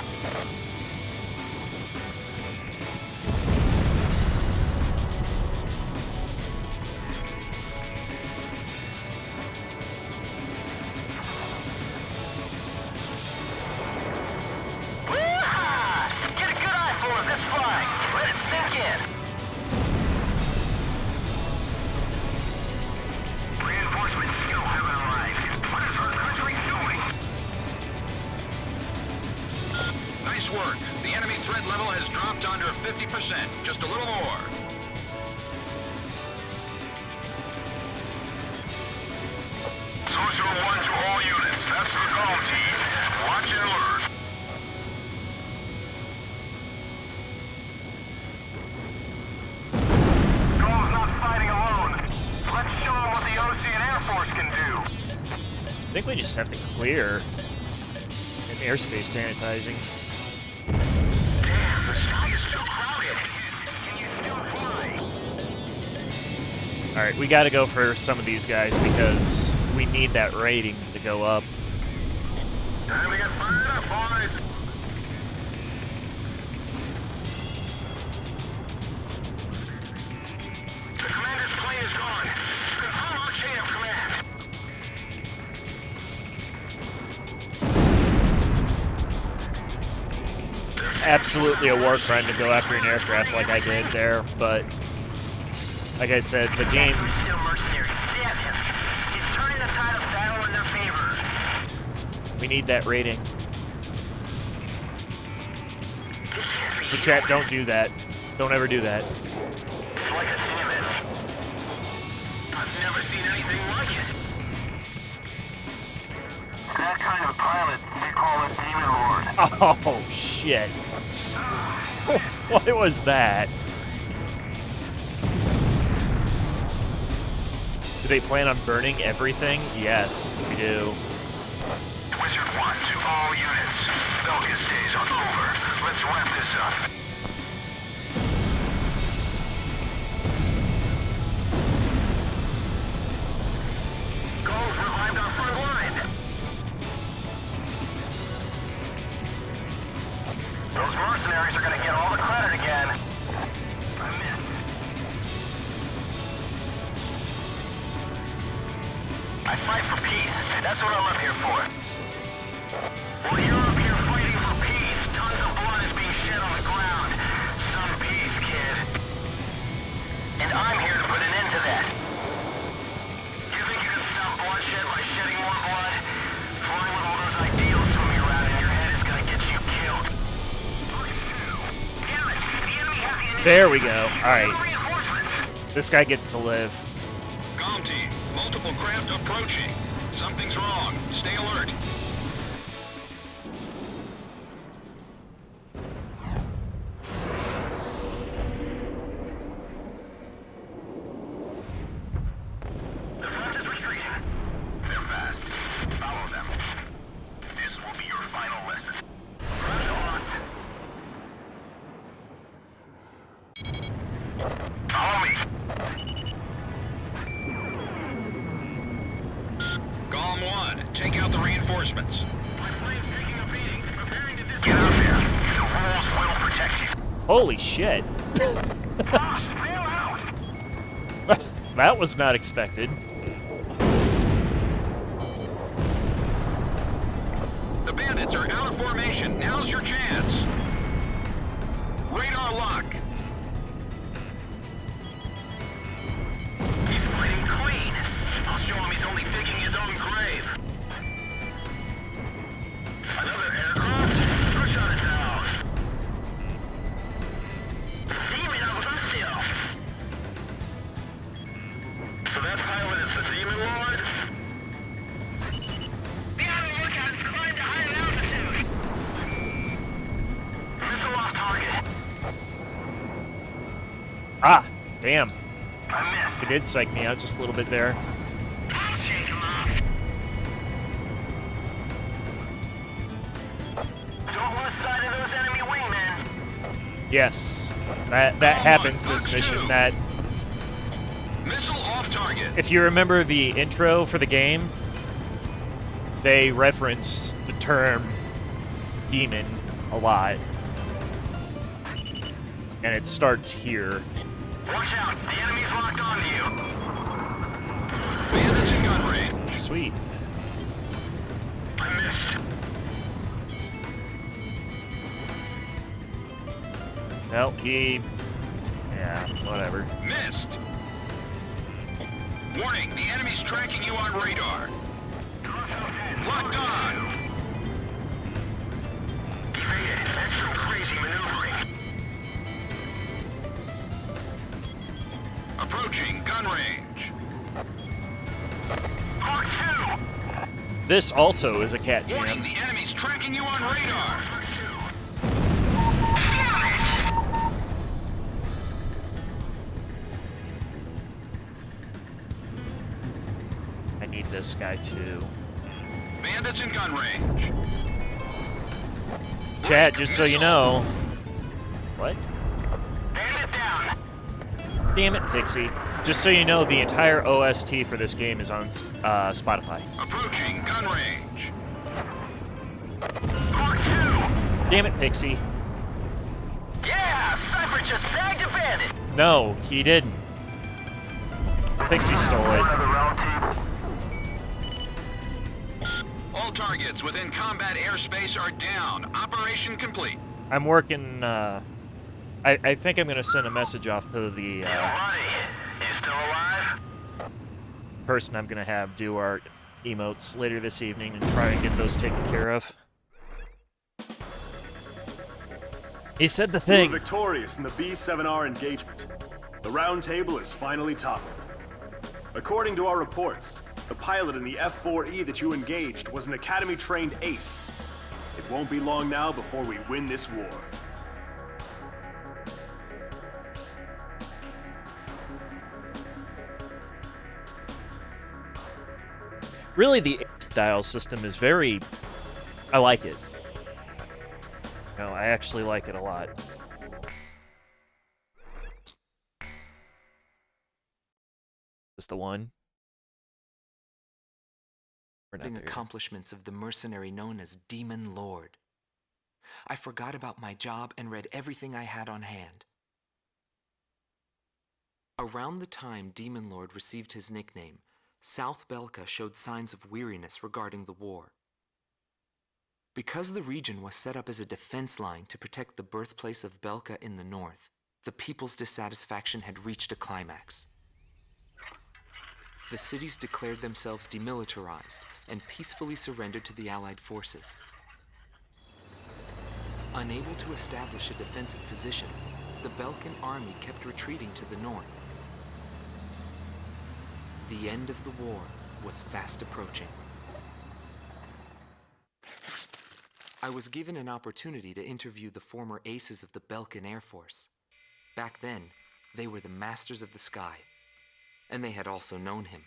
Woo-ha! Get a good eyeful of this flying. Let it sink in. Reinforcements still haven't arrived. What is our country doing? Nice work. The enemy threat level has dropped under 50%. Just a little more. Social 1 to all units. That's the call, team. Watch and learn. Gall's not fighting alone. Let's show him what the OC and Air Force can do. I think we just have to clear an airspace sanitizing. Damn, the sky is too crowded. Can you still fly? Alright, we gotta go for some of these guys because we need that rating to go up. Time to get fired up, boys. The commander's plane is gone. Confirm our chain of command. Absolutely a war crime to go after an aircraft like I did there, but like I said, the game... Still mercenary. Damn him. He's turning the tide of battle in their favor. We need that rating. So chat, don't do that. Don't ever do that. It's like a demon. I've never seen anything like it. That kind of pilot, they call it Demon Lord. Oh, shit. What was that? Do they plan on burning everything? Yes, we do. Wizard 1 to all units. Belka's days are over. Let's wrap this up. Gulls revived our front line. Those mercenaries are gonna get all the credit again. I missed. I fight for peace. That's what I'm up here for. While you're up here fighting for peace, tons of blood is being shed on the ground. Some peace, kid. And I'm here to put an end to that. You think you can stop bloodshed by shedding more blood? Flying with all those ideals swimming around in your head is gonna get you killed. Damn it! The enemy has the initiative. There we go. Alright. Reinforcements. This guy gets to live. Comm team, multiple craft approaching. Something's wrong. Stay alert. The front is retreating. They're fast. Follow them. This will be your final lesson. Follow me. Golem 1, take out the reinforcements. My plane's taking a beating. Preparing to disappear. Get out there. The rules will protect you. Holy shit. Bail out. That was not expected. The bandits are out of formation. Now's your chance. Radar lock. He's fighting clean. I'll show him he's only digging his own grave. Another aircraft? Push on it now. Demon of Lucio. So that pilot is the Demon Lord? Be on the lookout and climb to higher altitude. Missile off target. Ah, damn. I missed. It did psych me out just a little bit there. I'll shake him off. Don't lose sight of those enemy wingmen. Yes. That happens this mission. That Missile off target. if you remember the intro for the game, they reference the term demon a lot. And it starts here. Watch out, the enemy's locked onto you. Bandits in gun range. Sweet. I missed. Well, yeah, whatever. Missed. Warning, the enemy's tracking you on radar. Locked on. Evaded. gun range. Mark 2! This also is a cat Warning, jam. the enemy's tracking you on radar. I need this guy too. Bandits in gun range. Chat, just so you know. What? Bandit down! Damn it, Pixie. Just so you know, the entire OST for this game is on Spotify. Approaching gun range. Mark 2! Damn it, Pixie. Yeah! Cypher just bagged a bandit! No, he didn't. Pixie stole it. Another round team. All targets within combat airspace are down. Operation complete. I'm working, I think I'm gonna send a message off to the, Yo, buddy, you still alive? person I'm gonna have do our emotes later this evening and try and get those taken care of. He said the You were thing. victorious in the B-7R engagement. The round table is finally toppled. According to our reports, the pilot in the F-4E that you engaged was an Academy-trained ace. It won't be long now before we win this war. Really, the dial system is very... I like it. No, I actually like it a lot. Is the one? We're not there yet. Accomplishments of the mercenary known as Demon Lord. I forgot about my job and read everything I had on hand. Around the time Demon Lord received his nickname, South Belka showed signs of weariness regarding the war. Because the region was set up as a defense line to protect the birthplace of Belka in the north, the people's dissatisfaction had reached a climax. The cities declared themselves demilitarized and peacefully surrendered to the Allied forces. Unable to establish a defensive position, the Belkan army kept retreating to the north. The end of the war was fast approaching. I was given an opportunity to interview the former aces of the Belkan Air Force. Back then, they were the masters of the sky, and they had also known him.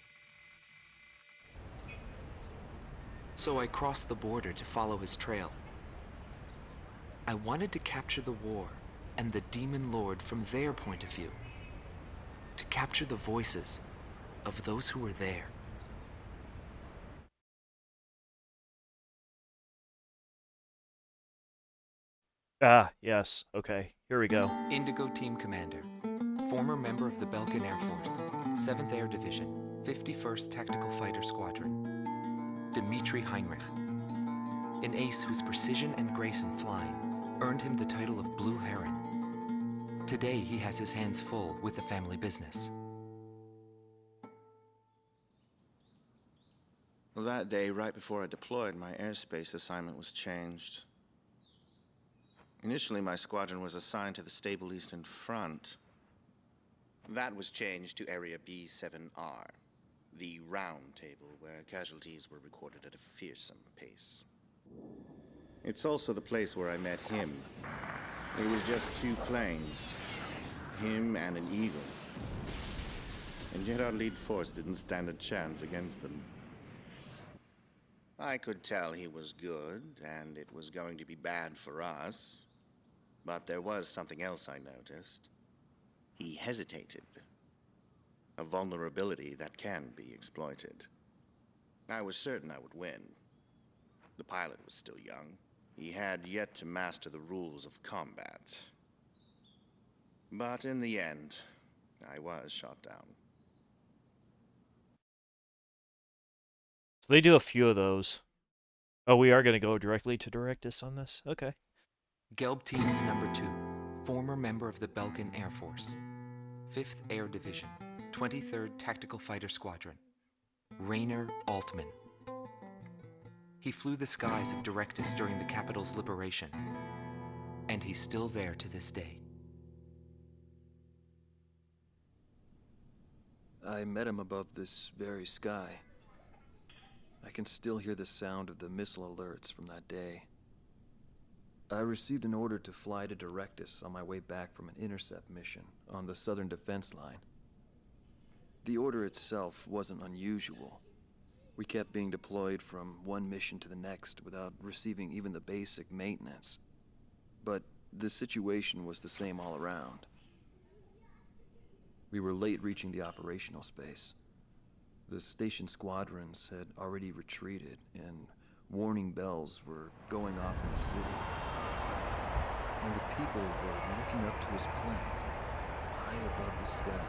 So I crossed the border to follow his trail. I wanted to capture the war and the Demon Lord from their point of view, to capture the voices of those who were there. Ah, yes. Okay, here we go. Indigo Team Commander, former member of the Belkan Air Force, 7th Air Division, 51st Tactical Fighter Squadron, Dmitri Heinrich. An ace whose precision and grace in flying earned him the title of Blue Heron. Today he has his hands full with the family business. Well, that day, right before I deployed, my airspace assignment was changed. Initially, my squadron was assigned to the stable Eastern Front. That was changed to Area B-7R, the round table where casualties were recorded at a fearsome pace. It's also the place where I met him. It was just 2 planes, him and an Eagle. And yet our lead force didn't stand a chance against them. I could tell he was good, and it was going to be bad for us. But there was something else I noticed. He hesitated. A vulnerability that can be exploited. I was certain I would win. The pilot was still young. He had yet to master the rules of combat. But in the end, I was shot down. So they do a few of those. Oh, we are going to go directly to Directus on this? Okay. Gelb Team is number 2, former member of the Belkan Air Force, 5th Air Division, 23rd Tactical Fighter Squadron, Rainer Altman. He flew the skies of Directus during the capital's liberation, and he's still there to this day. I met him above this very sky. I can still hear the sound of the missile alerts from that day. I received an order to fly to Directus on my way back from an intercept mission on the southern defense line. The order itself wasn't unusual. We kept being deployed from one mission to the next without receiving even the basic maintenance. But the situation was the same all around. We were late reaching the operational space. The station squadrons had already retreated, and warning bells were going off in the city. And the people were looking up to his plane, high above the sky.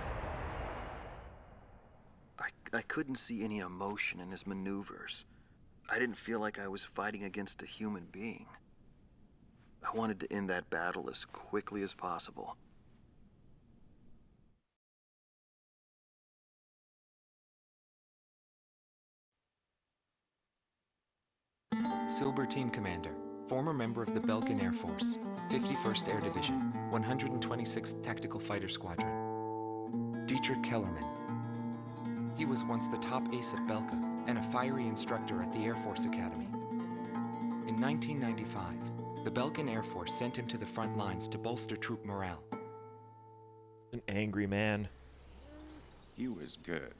I couldn't see any emotion in his maneuvers. I didn't feel like I was fighting against a human being. I wanted to end that battle as quickly as possible. Silber Team Commander, former member of the Belkan Air Force, 51st Air Division, 126th Tactical Fighter Squadron. Dietrich Kellerman. He was once the top ace at Belka and a fiery instructor at the Air Force Academy. In 1995, the Belkan Air Force sent him to the front lines to bolster troop morale. An angry man. He was good.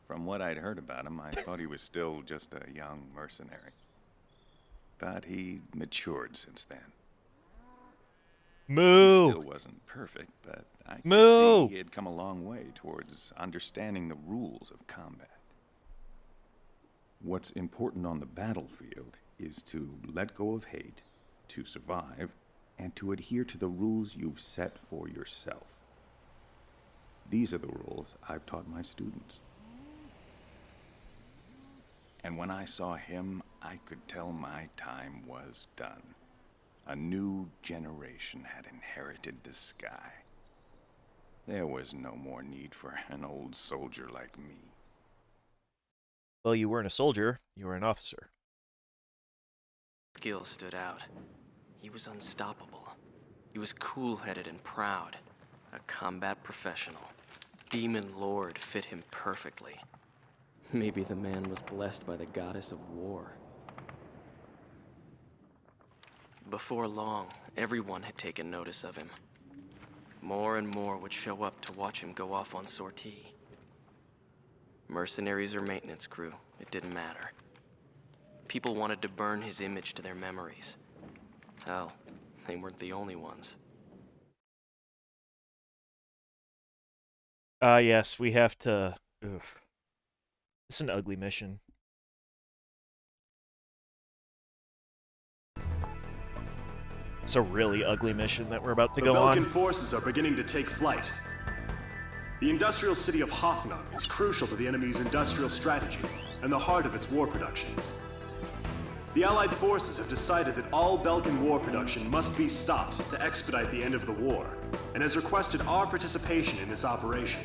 From what I'd heard about him, I thought he was still just a young mercenary. But he matured since then. Moo! He still wasn't perfect, but I could Moo! see he had come a long way towards understanding the rules of combat. What's important on the battlefield is to let go of hate, to survive, and to adhere to the rules you've set for yourself. These are the rules I've taught my students. And when I saw him, I could tell my time was done. A new generation had inherited the sky. There was no more need for an old soldier like me. Well, you weren't a soldier, you were an officer. Skill stood out. He was unstoppable. He was cool-headed and proud. A combat professional. Demon Lord fit him perfectly. Maybe the man was blessed by the goddess of war. Before long, everyone had taken notice of him. More and more would show up to watch him go off on sortie. Mercenaries or maintenance crew, it didn't matter. People wanted to burn his image to their memories. Hell, they weren't the only ones. Yes, we have to... Oof. It's an ugly mission. It's a really ugly mission that we're about to go on. The Belkan forces are beginning to take flight. The industrial city of Hoffnung is crucial to the enemy's industrial strategy and the heart of its war productions. The Allied forces have decided that all Belkan war production must be stopped to expedite the end of the war, and has requested our participation in this operation.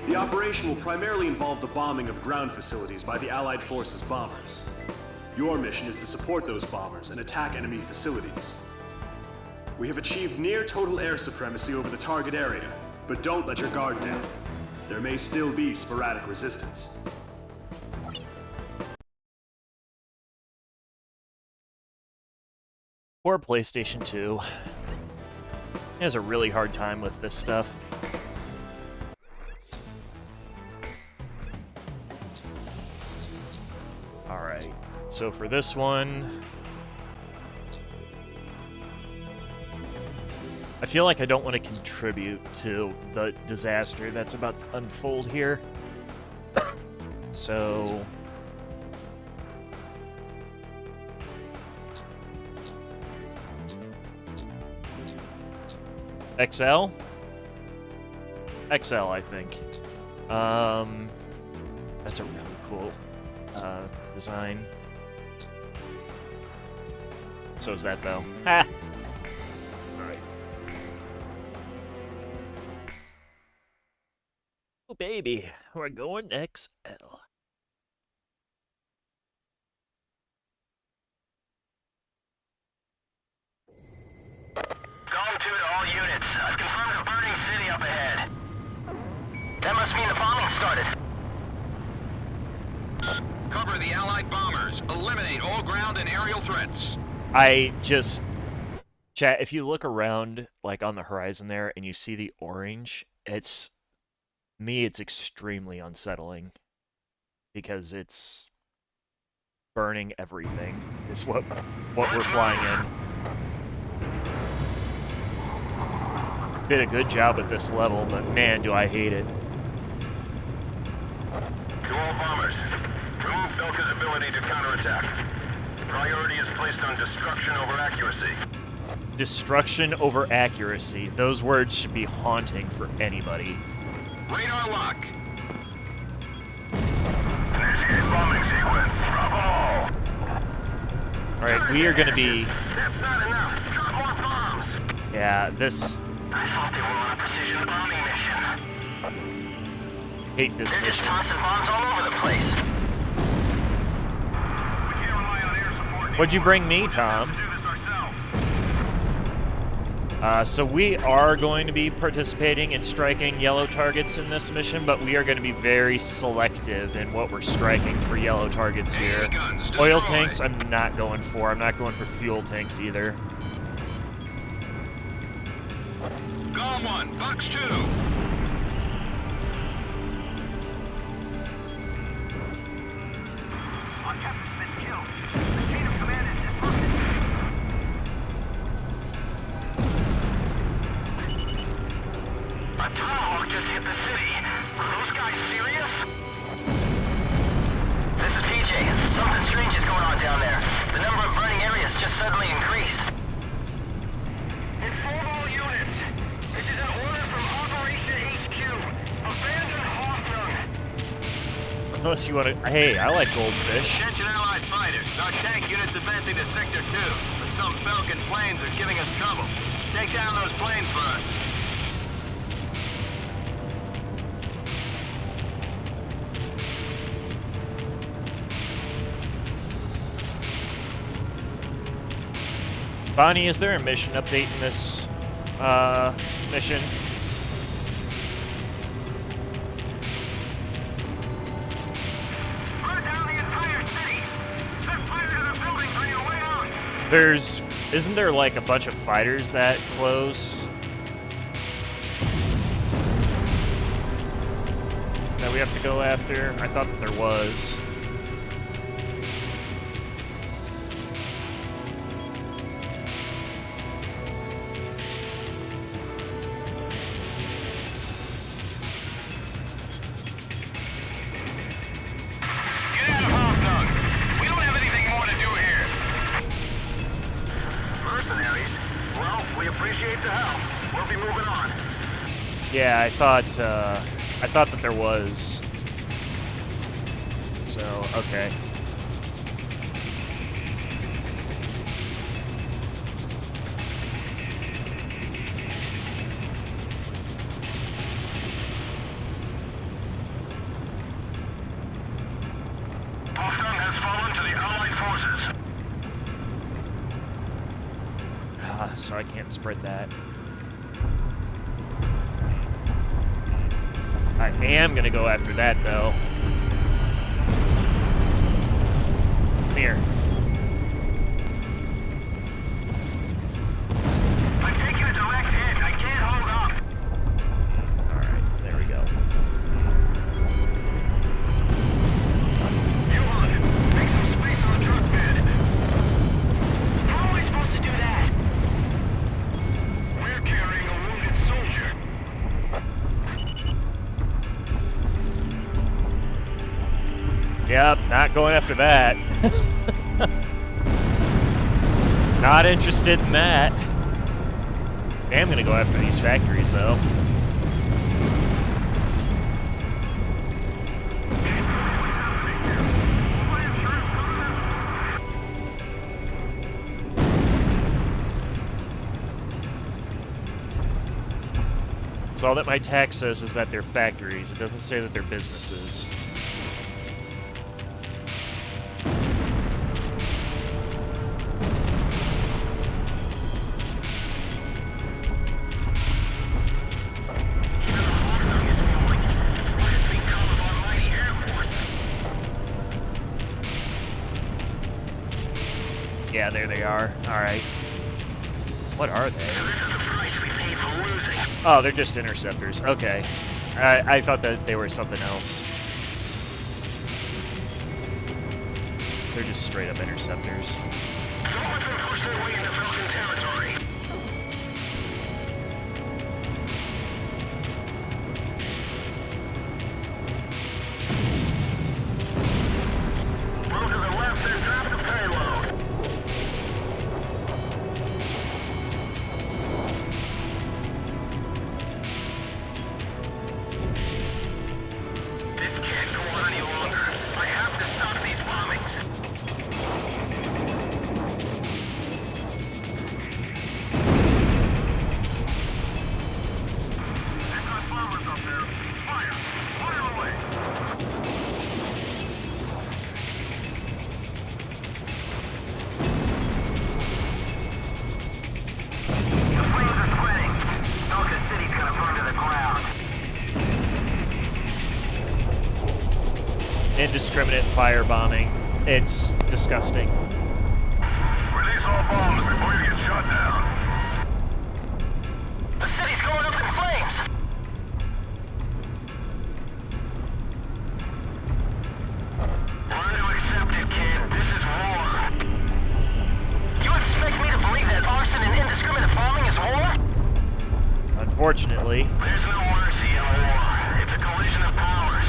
The operation will primarily involve the bombing of ground facilities by the Allied forces' bombers. Your mission is to support those bombers and attack enemy facilities. We have achieved near total air supremacy over the target area, but don't let your guard down. There may still be sporadic resistance. Poor PlayStation 2. It has a really hard time with this stuff. Alright, so for this one... I feel like I don't want to contribute to the disaster that's about to unfold here. So... XL? XL, I think. That's a really cool design. So is that, though. Ha! Alright. Oh, baby. We're going XL. Dom 2 to all units. I've confirmed a burning city up ahead. That must mean the bombing started. Cover the Allied bombers. Eliminate all ground and aerial threats. Chat, if you look around, like, on the horizon there, and you see the orange, it's extremely unsettling. Because it's burning everything, is what we're flying in. Did a good job at this level, but man, do I hate it. To all bombers, remove Belka's ability to counterattack. Priority is placed on destruction over accuracy. Destruction over accuracy. Those words should be haunting for anybody. Radar lock. Initiate bombing sequence. Drop them all. Alright, we are gonna be... That's not enough. Drop more bombs. Yeah, this... I thought they were on a precision bombing mission. Hate this They're just mission. tossing bombs all over the place. We can't rely on air support. What'd you bring me, Tom? Do this ourselves. So we are going to be participating in striking yellow targets in this mission, but we are going to be very selective in what we're striking for yellow targets here. Oil tanks I'm not going for. I'm not going for fuel tanks either. Golem 1, Fox 2. Our captain's been killed. The chain of command is disrupted. A tomahawk just hit the city. Are those guys serious? This is PJ. Something strange is going on down there. The number of burning areas just suddenly increased. Inform all units. This is an order from Operation HQ. Abandon Hoffnung. Unless you want to... Hey, I like goldfish. Attention Allied fighters. Our tank unit's advancing to Sector 2, but some Falcon planes are giving us trouble. Take down those planes for us. Bonnie, is there a mission update in this mission? Burn down the entire city. Set fire to the buildings on your way out. Isn't there like a bunch of fighters that close? That we have to go after? I thought that there was. Get out of Hoffnung. We don't have anything more to do here. Mercenaries? Well, we appreciate the help. We'll be moving on. Yeah, I thought that there was. So, okay. Hoffnung has fallen to the Allied forces. So I can't spread that. I am gonna go after that though. Come here. I'm taking a direct hit. I can't hold up. Alright, there we go. You want it? Make some space on the truck bed. How am I supposed to do that? We're carrying a wounded soldier. Yep, not going after that. Not interested in that. I am gonna go after these factories though. So all that my tag says is that they're factories. It doesn't say that they're businesses. there they are. Alright. What are they? So this is the price we paid for losing. Oh, they're just interceptors. Okay. I thought that they were something else. They're just straight up interceptors. Don't let them push their way into Falcon territory. Move to the left and drop the payload. This can't go on any longer. I have to stop these bombings. They've got bombers up there. Fire! Fire away! The flames are spreading. Falcon City's gonna burn to the ground. Indiscriminate firebombing. It's disgusting. Release all bombs before you get shot down. The city's going up in flames. Learn to accept it, kid. This is war. You expect me to believe that arson and indiscriminate bombing is war? Unfortunately. There's no mercy in war. It's a collision of powers.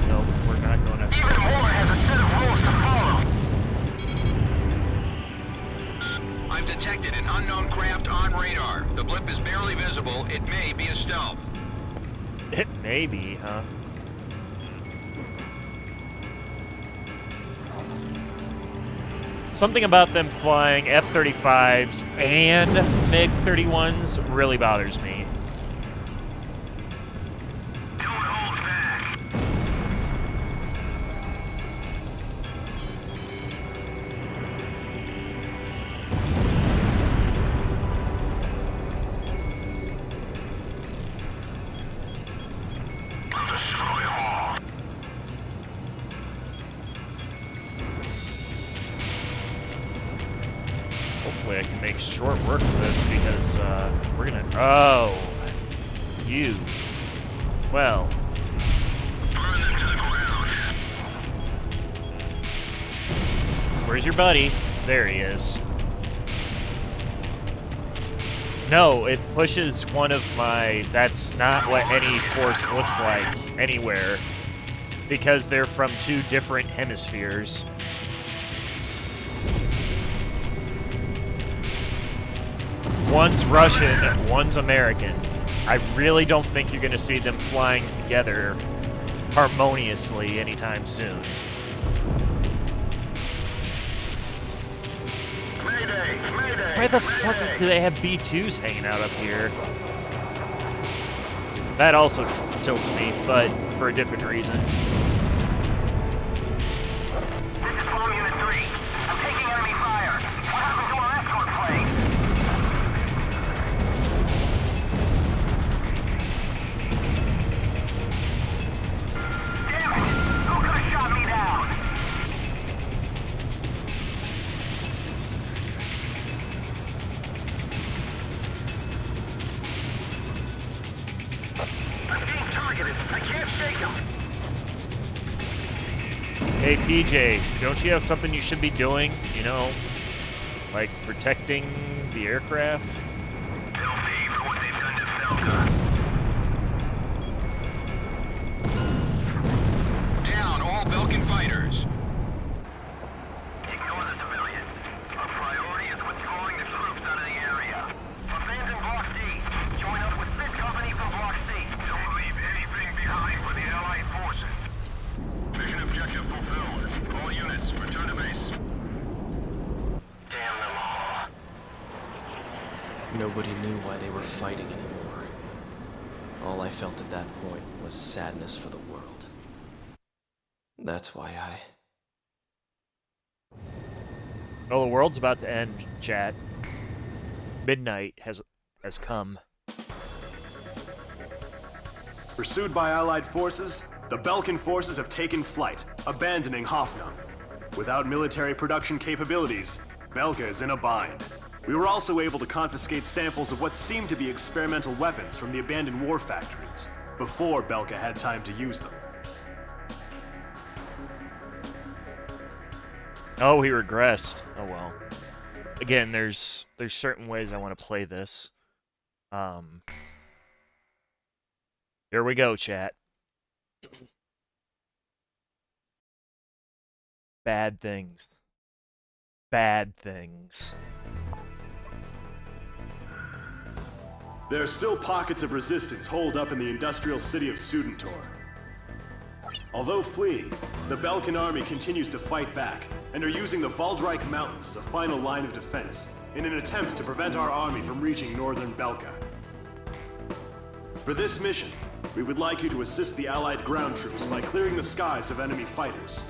No, we're not going to. Even war has a set of rules to follow. I've detected an unknown craft on radar. The blip is barely visible. It may be a stealth. It may be, huh? Something about them flying F-35s and MiG-31s really bothers me. Don't hold back. Destroy them all. Hopefully I can make short work of this because we're gonna... Oh! You. Well. Burn them to the ground. Where's your buddy? There he is. No, it pushes one of my... That's not what any force looks like anywhere. Because they're from two different hemispheres. One's Russian, one's American. I really don't think you're going to see them flying together harmoniously anytime soon. Mayday! Mayday! Why the fuck do they have B-2s hanging out up here? That also tilts me, but for a different reason. This is Bomb Unit 3. I'm taking enemy fire. What happened to our escort plane? Damn it! Who could have shot me down? I'm being targeted. I can't shake him. Hey PJ, don't you have something you should be doing? You know, like protecting the aircraft? They'll pay for what they've done to Felka. Down all Belkin fighters. Ignore the civilians. Our priority is withdrawing the troops out of the area. Abandon Block D. Join up with this company from Block C. Don't leave anything behind for the Allied forces. Mission objective fulfilled. All units, return to base. Damn them all. Nobody knew why they were fighting anymore. All I felt at that point was sadness for the world. That's why I... Well, the world's about to end, chat. Midnight has come. Pursued by Allied forces, the Belkin forces have taken flight, abandoning Hoffnung. Without military production capabilities, Belka is in a bind. We were also able to confiscate samples of what seemed to be experimental weapons from the abandoned war factories, before Belka had time to use them. Oh, he regressed. Oh well. Again, there's certain ways I want to play this. Here we go, chat. Bad things. Bad things. There are still pockets of resistance holed up in the industrial city of Sudentor. Although fleeing, the Belkan army continues to fight back, and are using the Baldreich Mountains as a final line of defense, in an attempt to prevent our army from reaching northern Belka. For this mission, we would like you to assist the Allied ground troops by clearing the skies of enemy fighters.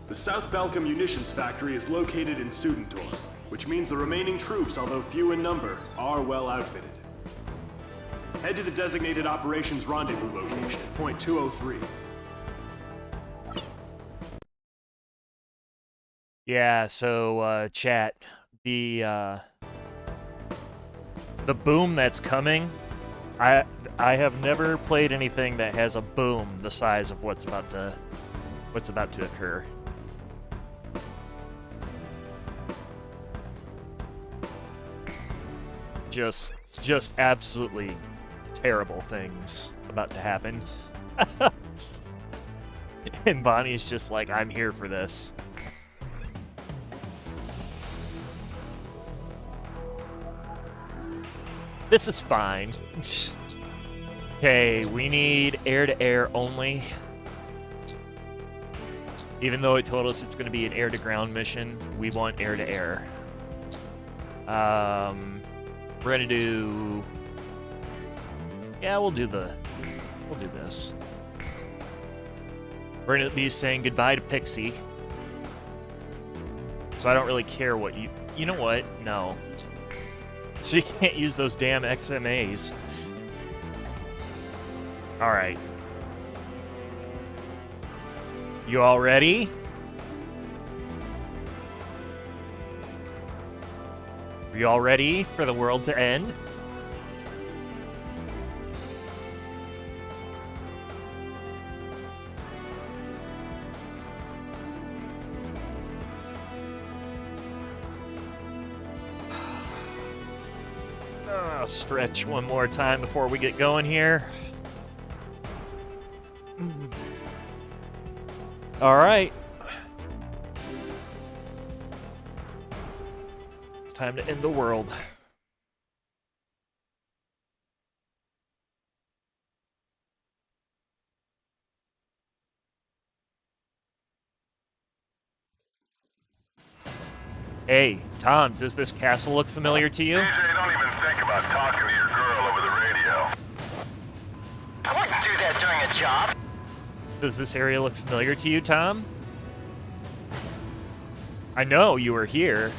The South Belka munitions factory is located in Sudentor, which means the remaining troops, although few in number, are well outfitted. Head to the designated operations rendezvous location at point 203. Yeah, so chat, the boom that's coming, I have never played anything that has a boom the size of what's about to occur. Just absolutely terrible things about to happen. And Bonnie's just like, I'm here for this. This is fine. Okay, we need air-to-air only. Even though it told us it's going to be an air-to-ground mission, we want air-to-air. We're going to do... Yeah, we'll do this. We're going to be saying goodbye to Pixie. So I don't really care what you... You know what? No. So you can't use those damn XMAs. Alright. You all ready? Are you all ready for the world to end? I'll stretch one more time before we get going here. All right. It's time to end the world. Hey, Tom, does this castle look familiar to you? DJ, don't even think about talking to your girl over the radio. I wouldn't do that during a job. Does this area look familiar to you, Tom? I know you were here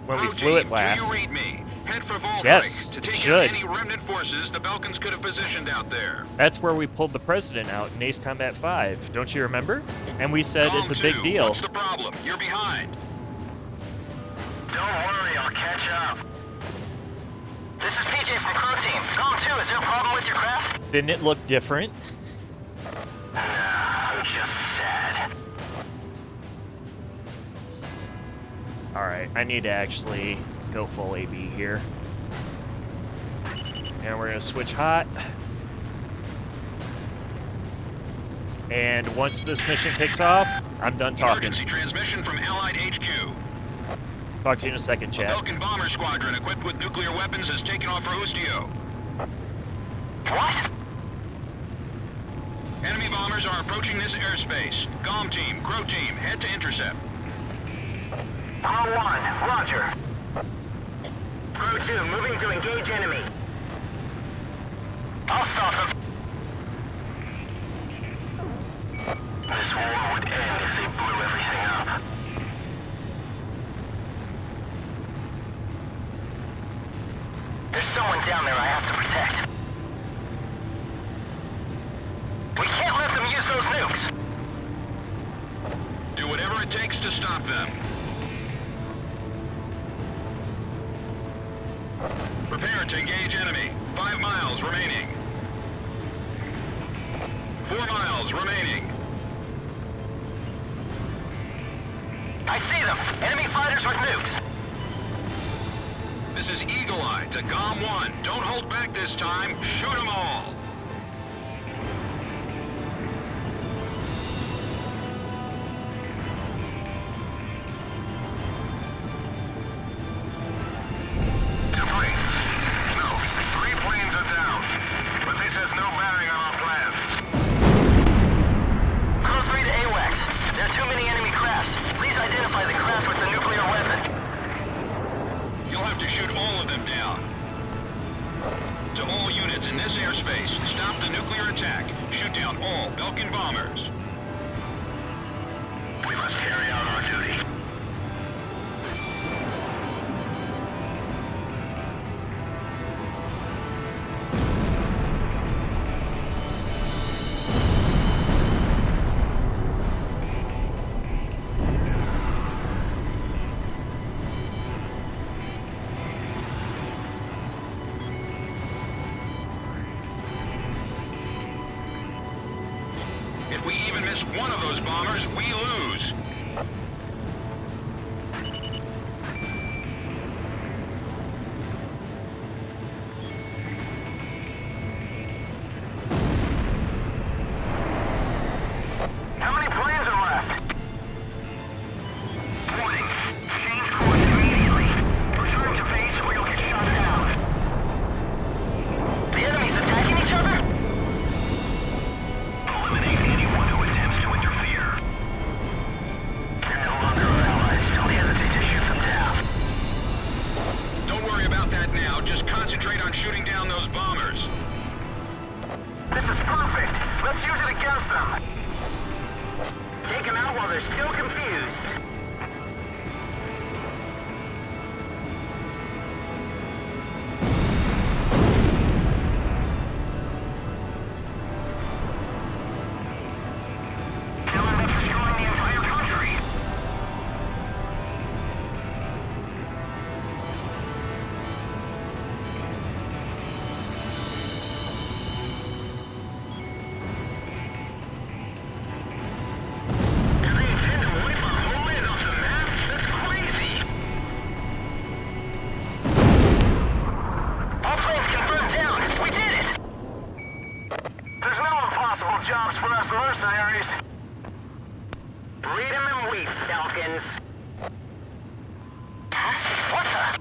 when we flew it last. Do you read me? Head for Voltreich Yes, to it take should. out any remnant forces the Belkans could have positioned out there. That's where we pulled the president out in Ace Combat 5. Don't you remember? And we said Column it's a big 2, deal. What's the problem? You're behind. Don't worry, I'll catch up. This is PJ from Crow Team. Column 2, is there a problem with your craft? Didn't it look different? Nah, I'm just sad. Alright, I need to actually go full AB here. And we're gonna switch hot. And once this mission takes off, I'm done talking. Emergency transmission from Allied HQ. Talk to you in a second, A chat. Belkan bomber squadron equipped with nuclear weapons has taken off for Ustio. What? Enemy bombers are approaching this airspace. Comm team, Crow team, head to intercept. Crow 1, roger. Crow 2, moving to engage enemy. I'll stop them. This war would end if they blew everything up. There's someone down there I have to protect. We can't let them use those nukes. Do whatever it takes to stop them. Prepare to engage enemy. 5 miles remaining. 4 miles remaining. I see them! Enemy fighters with nukes! This is Eagle Eye to GOM 1. Don't hold back this time. Shoot them all. If we even miss one of those bombers, we lose. How many planes are left? Warning. Change course immediately. Return to base or you'll get shot down. The enemy's attacking each other? Eliminate anyone who attempts to interfere. They're no longer our allies. Don't hesitate to shoot them down. Don't worry about that now. Just concentrate on shooting down those bombers. This is perfect. Let's use it against them. Take them out while they're still confused. Tell them that's destroying the entire country. Do they intend to wipe our homeland off the map? That's crazy. All planes confirmed down. We did it! There's no impossible jobs for us mercenaries. Read 'em and weep, Falcons. Huh? What the?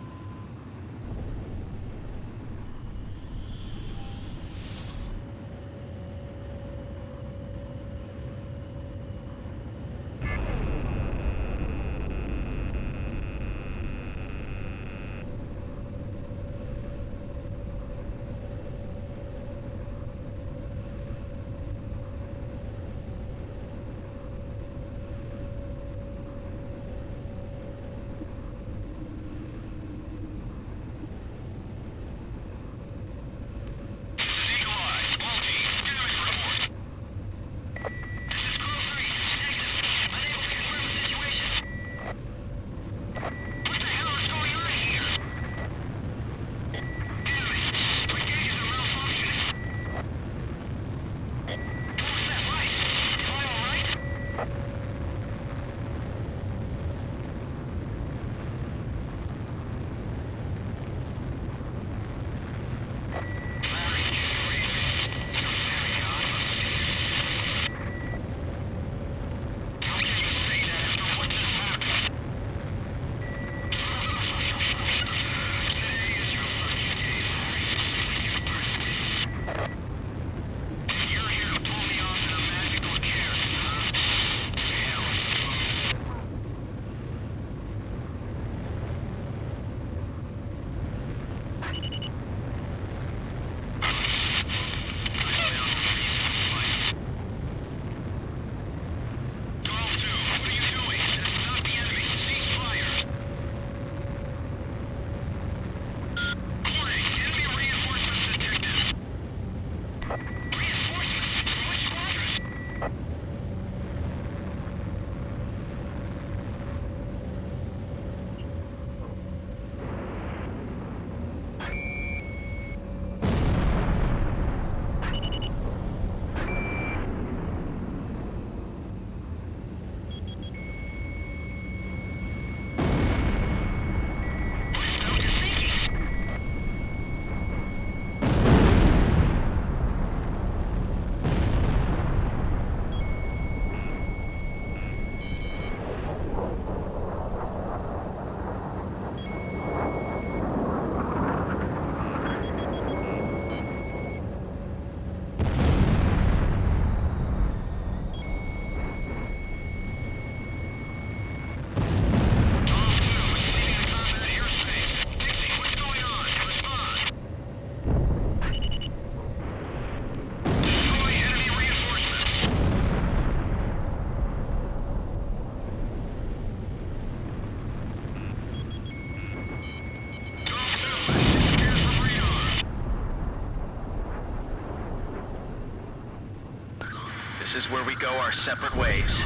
this is where we go our separate ways.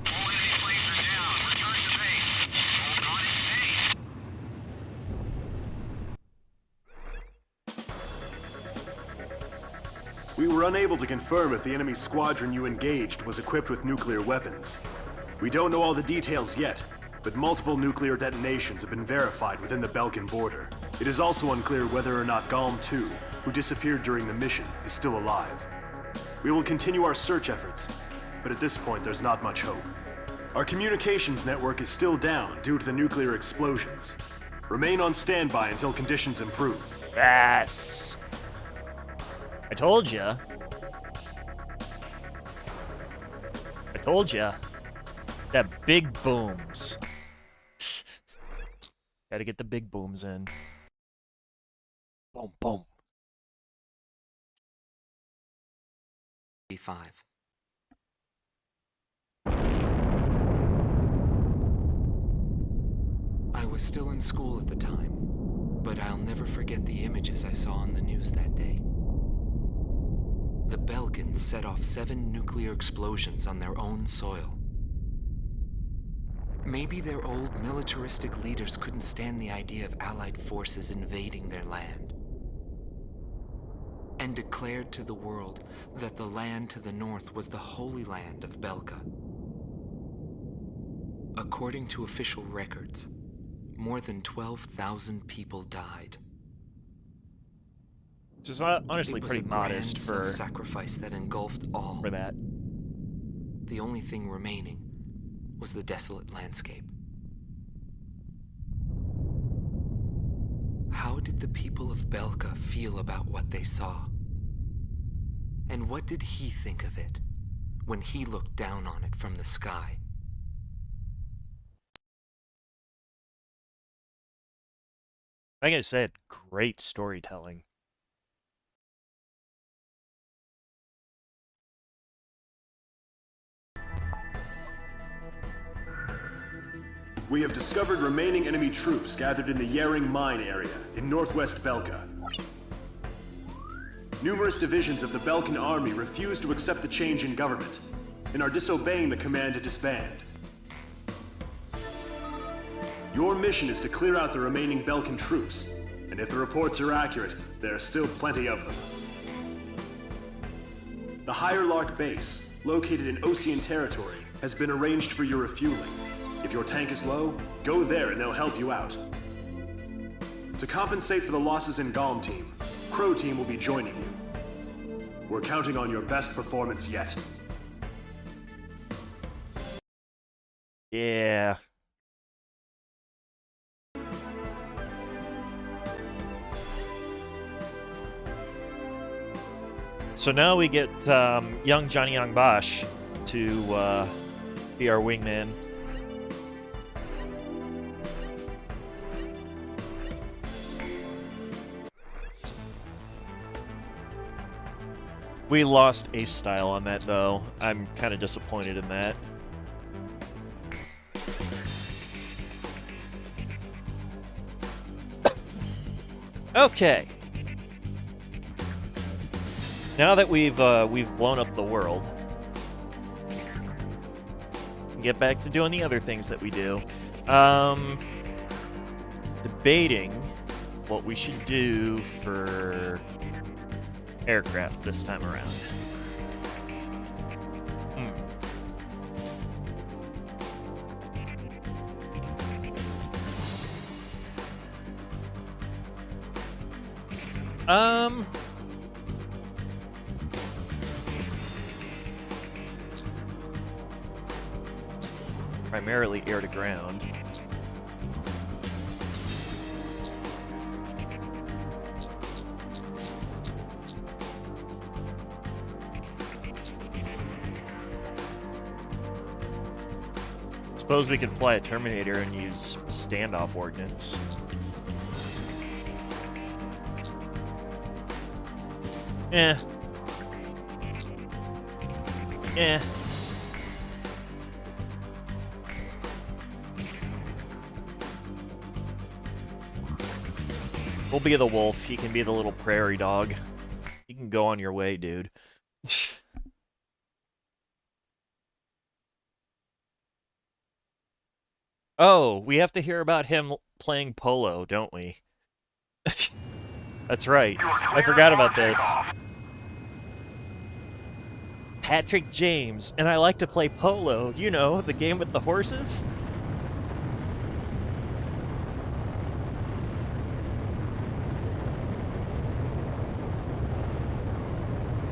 All enemy planes are down. Return to base. Hold on and stay. We were unable to confirm if the enemy squadron you engaged was equipped with nuclear weapons. We don't know all the details yet, but multiple nuclear detonations have been verified within the Belkan border. It is also unclear whether or not Galm 2, who disappeared during the mission, is still alive. We will continue our search efforts, but at this point there's not much hope. Our communications network is still down due to the nuclear explosions. Remain on standby until conditions improve. Yes! I told ya. I told ya. That big booms. Gotta get the big booms in. Boom, boom. 5. I was still in school at the time, but I'll never forget the images I saw on the news that day. The Belkans set off 7 nuclear explosions on their own soil. Maybe their old militaristic leaders couldn't stand the idea of Allied forces invading their land, and declared to the world that the land to the north was the Holy Land of Belka. According to official records, more than 12,000 people died. Which is honestly pretty modest for sacrifice that engulfed all. For that. The only thing remaining was the desolate landscape. How did the people of Belka feel about what they saw? And what did he think of it when he looked down on it from the sky? Like I said, great storytelling. We have discovered remaining enemy troops gathered in the Yering mine area in northwest Belka. Numerous divisions of the Belkan army refuse to accept the change in government and are disobeying the command to disband. Your mission is to clear out the remaining Belkan troops, and if the reports are accurate, there are still plenty of them. The Higher Lark base, located in Osean territory, has been arranged for your refueling. If your tank is low, go there and they'll help you out. To compensate for the losses in Galm Team, Crow Team will be joining you. We're counting on your best performance yet. Yeah. So now we get young Johnny Young Bosch to be our wingman. We lost Ace Style on that, though. I'm kind of disappointed in that. Okay. Now that we've blown up the world, get back to doing the other things that we do. Debating what we should do for aircraft this time around. Primarily air to ground. Suppose we could fly a Terminator and use standoff ordnance. Eh. We'll be the wolf, he can be the little prairie dog. He can go on your way, dude. Oh, we have to hear about him playing polo, don't we? That's right. I forgot about this. Patrick James, and I like to play polo. You know, the game with the horses?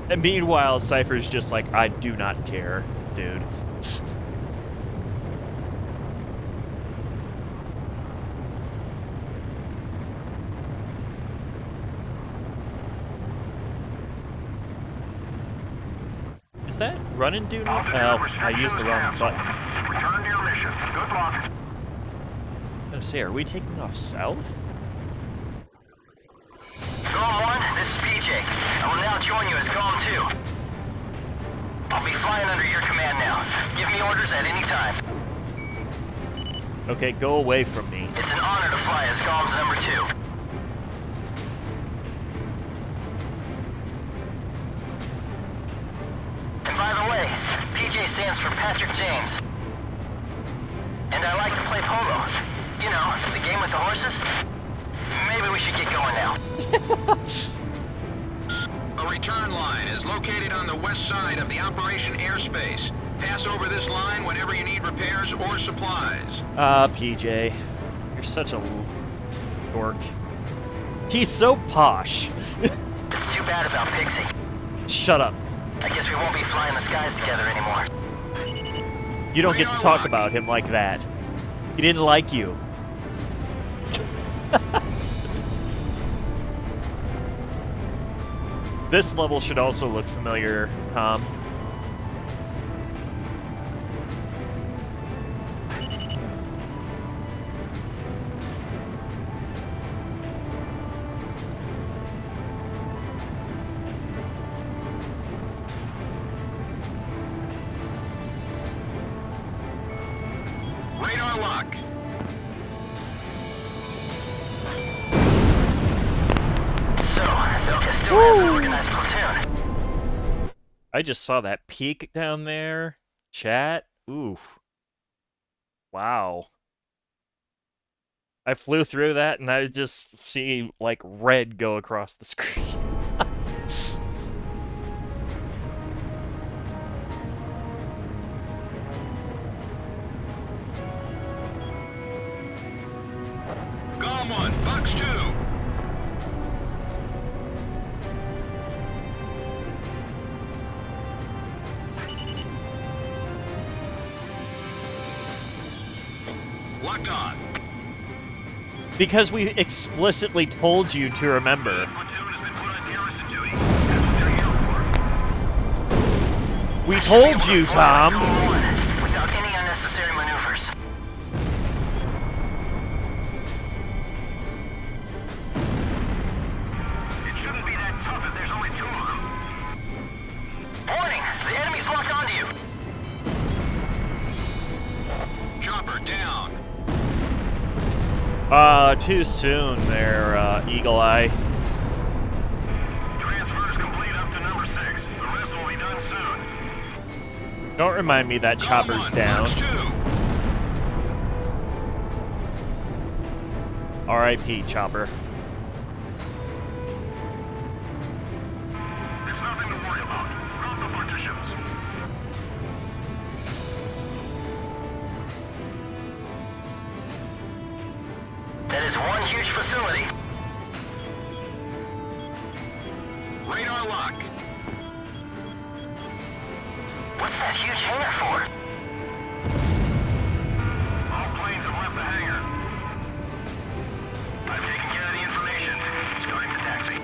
And meanwhile, Cypher's just like, I do not care, dude. Is that run and do now? Oh, I used the wrong button. Return to your mission. Good luck. I was gonna say, are we taking off south? Golem 1, this is PJ. I will now join you as Golem 2. I'll be flying under your command now. Give me orders at any time. Okay, go away from me. It's an honor to fly as Golem's number 2. And by the way, PJ stands for Patrick James. And I like to play polo. You know, the game with the horses. Maybe we should get going now. A return line is located on the west side of the operation airspace. Pass over this line whenever you need repairs or supplies. PJ. You're such a dork. He's so posh. It's too bad about Pixie. Shut up. I guess we won't be flying the skies together anymore. You don't get to talk about him like that. He didn't like you. This level should also look familiar, Tom. Radar lock. So, Belka still has an organized platoon. I just saw that peak down there. Chat. Oof. Wow. I flew through that and I just see like red go across the screen. Golem 1, Fox 2. Locked on. Because we explicitly told you to remember. We told you, Tom. Without any unnecessary maneuvers. It shouldn't be that tough if there's only 2 of them. Warning! The enemy's locked onto you. Chopper down. Too soon there, Eagle Eye. Transfers complete up to number 6. The rest will be done soon. Don't remind me that chopper's down. R.I.P. Chopper. There's nothing to worry about. Drop the partitions. That is one huge facility. Radar lock. What's that huge hangar for? All planes have left the hangar. I've taken care of the information. It's going to taxi.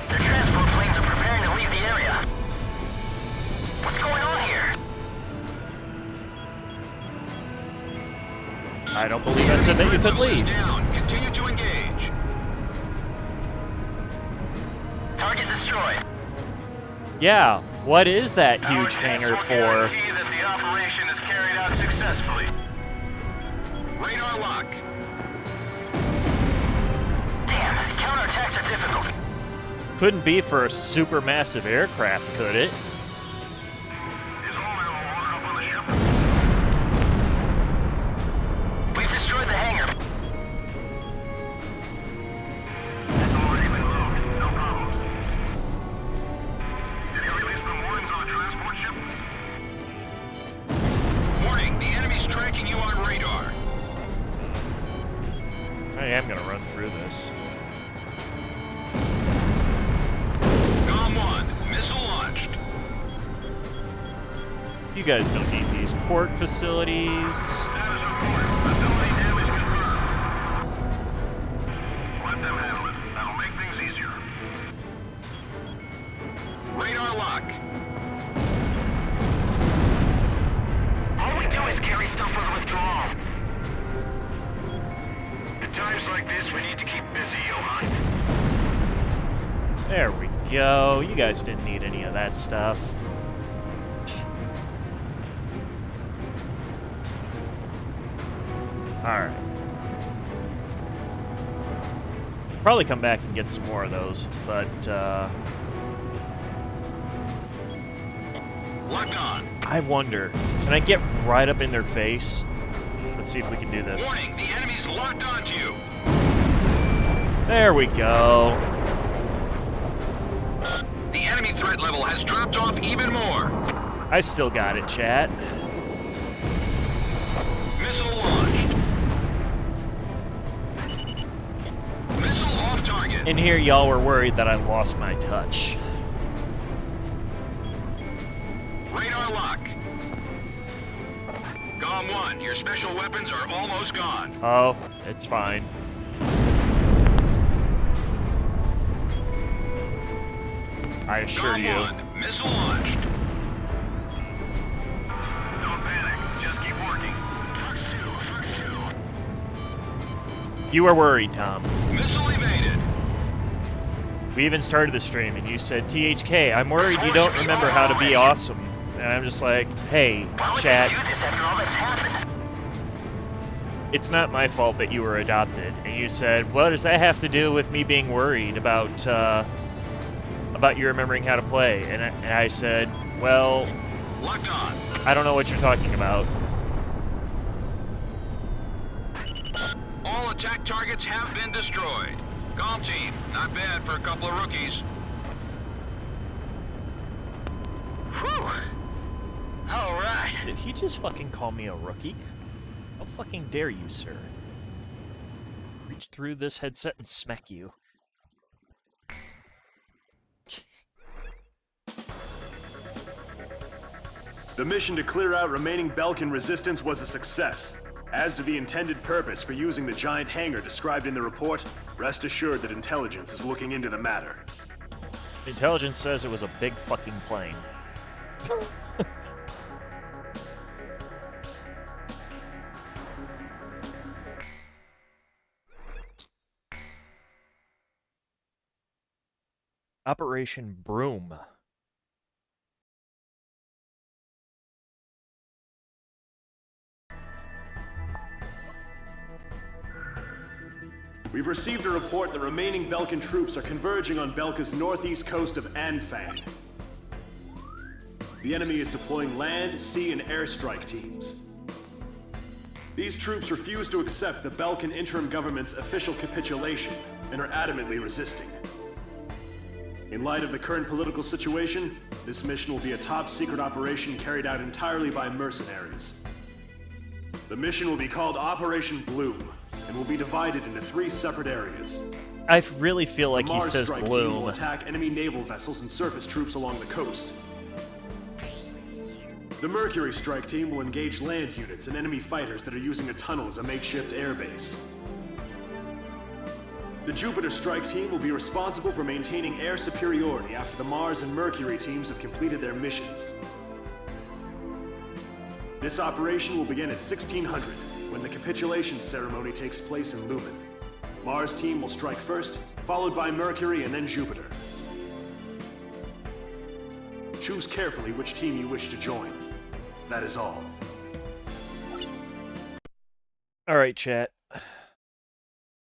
Their transport planes are preparing to leave the area. What's going on here? I don't believe I said that you could leave. Down. Continue to engage. Target destroyed. Yeah, what is that huge Our hangar tanks will for? guarantee that the operation is carried out successfully. Radar lock. Damn, counterattacks are difficult. Couldn't be for a supermassive aircraft, could it? Is all ammo loaded up on the ship? We've destroyed the hangar. It's already been loaded. No problems. Did he release the moorings on the transport ship? Warning, the enemy's tracking you on radar. I am gonna run through this. GOM 1, missile launched. You guys don't need these port facilities. Status reported. Facility damage confirmed. Let them handle it. That'll make things easier. Radar lock. All we do is carry stuff for the withdrawal. At times like this, we need to keep busy, Johan. There we go. You guys didn't need any of that stuff. Alright. Probably come back and get some more of those, but Locked on. I wonder, can I get right up in their face? Let's see if we can do this. Warning, the enemy's locked onto you. There we go. The enemy threat level has dropped off even more. I still got it, chat. Missile launched. Missile off target. In here, y'all were worried that I lost my touch. Radar lock. GOM 1, your special weapons are almost gone. Oh, it's fine. I assure GOM you. 1, missile launched. Don't panic. Just keep working. You were worried, Tom. Missile evaded. We even started the stream and you said, THK, I'm worried you don't remember how to be awesome. And I'm just like, hey, Why would chat, they do this after all that's happened? it's not my fault that you were adopted. And you said, what does that have to do with me being worried about you remembering how to play? And I said, well, Locked on. I don't know what you're talking about. All attack targets have been destroyed. GOM team, not bad for a couple of rookies. Whew. All right. Did he just fucking call me a rookie? How fucking dare you, sir? Reach through this headset and smack you. The mission to clear out remaining Belkan resistance was a success. As to the intended purpose for using the giant hangar described in the report, rest assured that intelligence is looking into the matter. Intelligence says it was a big fucking plane. Operation Broom. We've received a report that remaining Belkan troops are converging on Belka's northeast coast of Anfang. The enemy is deploying land, sea, and airstrike teams. These troops refuse to accept the Belkan interim government's official capitulation and are adamantly resisting. In light of the current political situation, this mission will be a top-secret operation carried out entirely by mercenaries. The mission will be called Operation Bloom, and will be divided into 3 separate areas. I really feel like the he Mars says Strike team will Bloom. attack enemy naval vessels and surface troops along the coast. The Mercury Strike team will engage land units and enemy fighters that are using a tunnel as a makeshift airbase. The Jupiter Strike team will be responsible for maintaining air superiority after the Mars and Mercury teams have completed their missions. This operation will begin at 1600, when the capitulation ceremony takes place in Lumen. Mars team will strike first, followed by Mercury and then Jupiter. Choose carefully which team you wish to join. That is all. Alright, chat.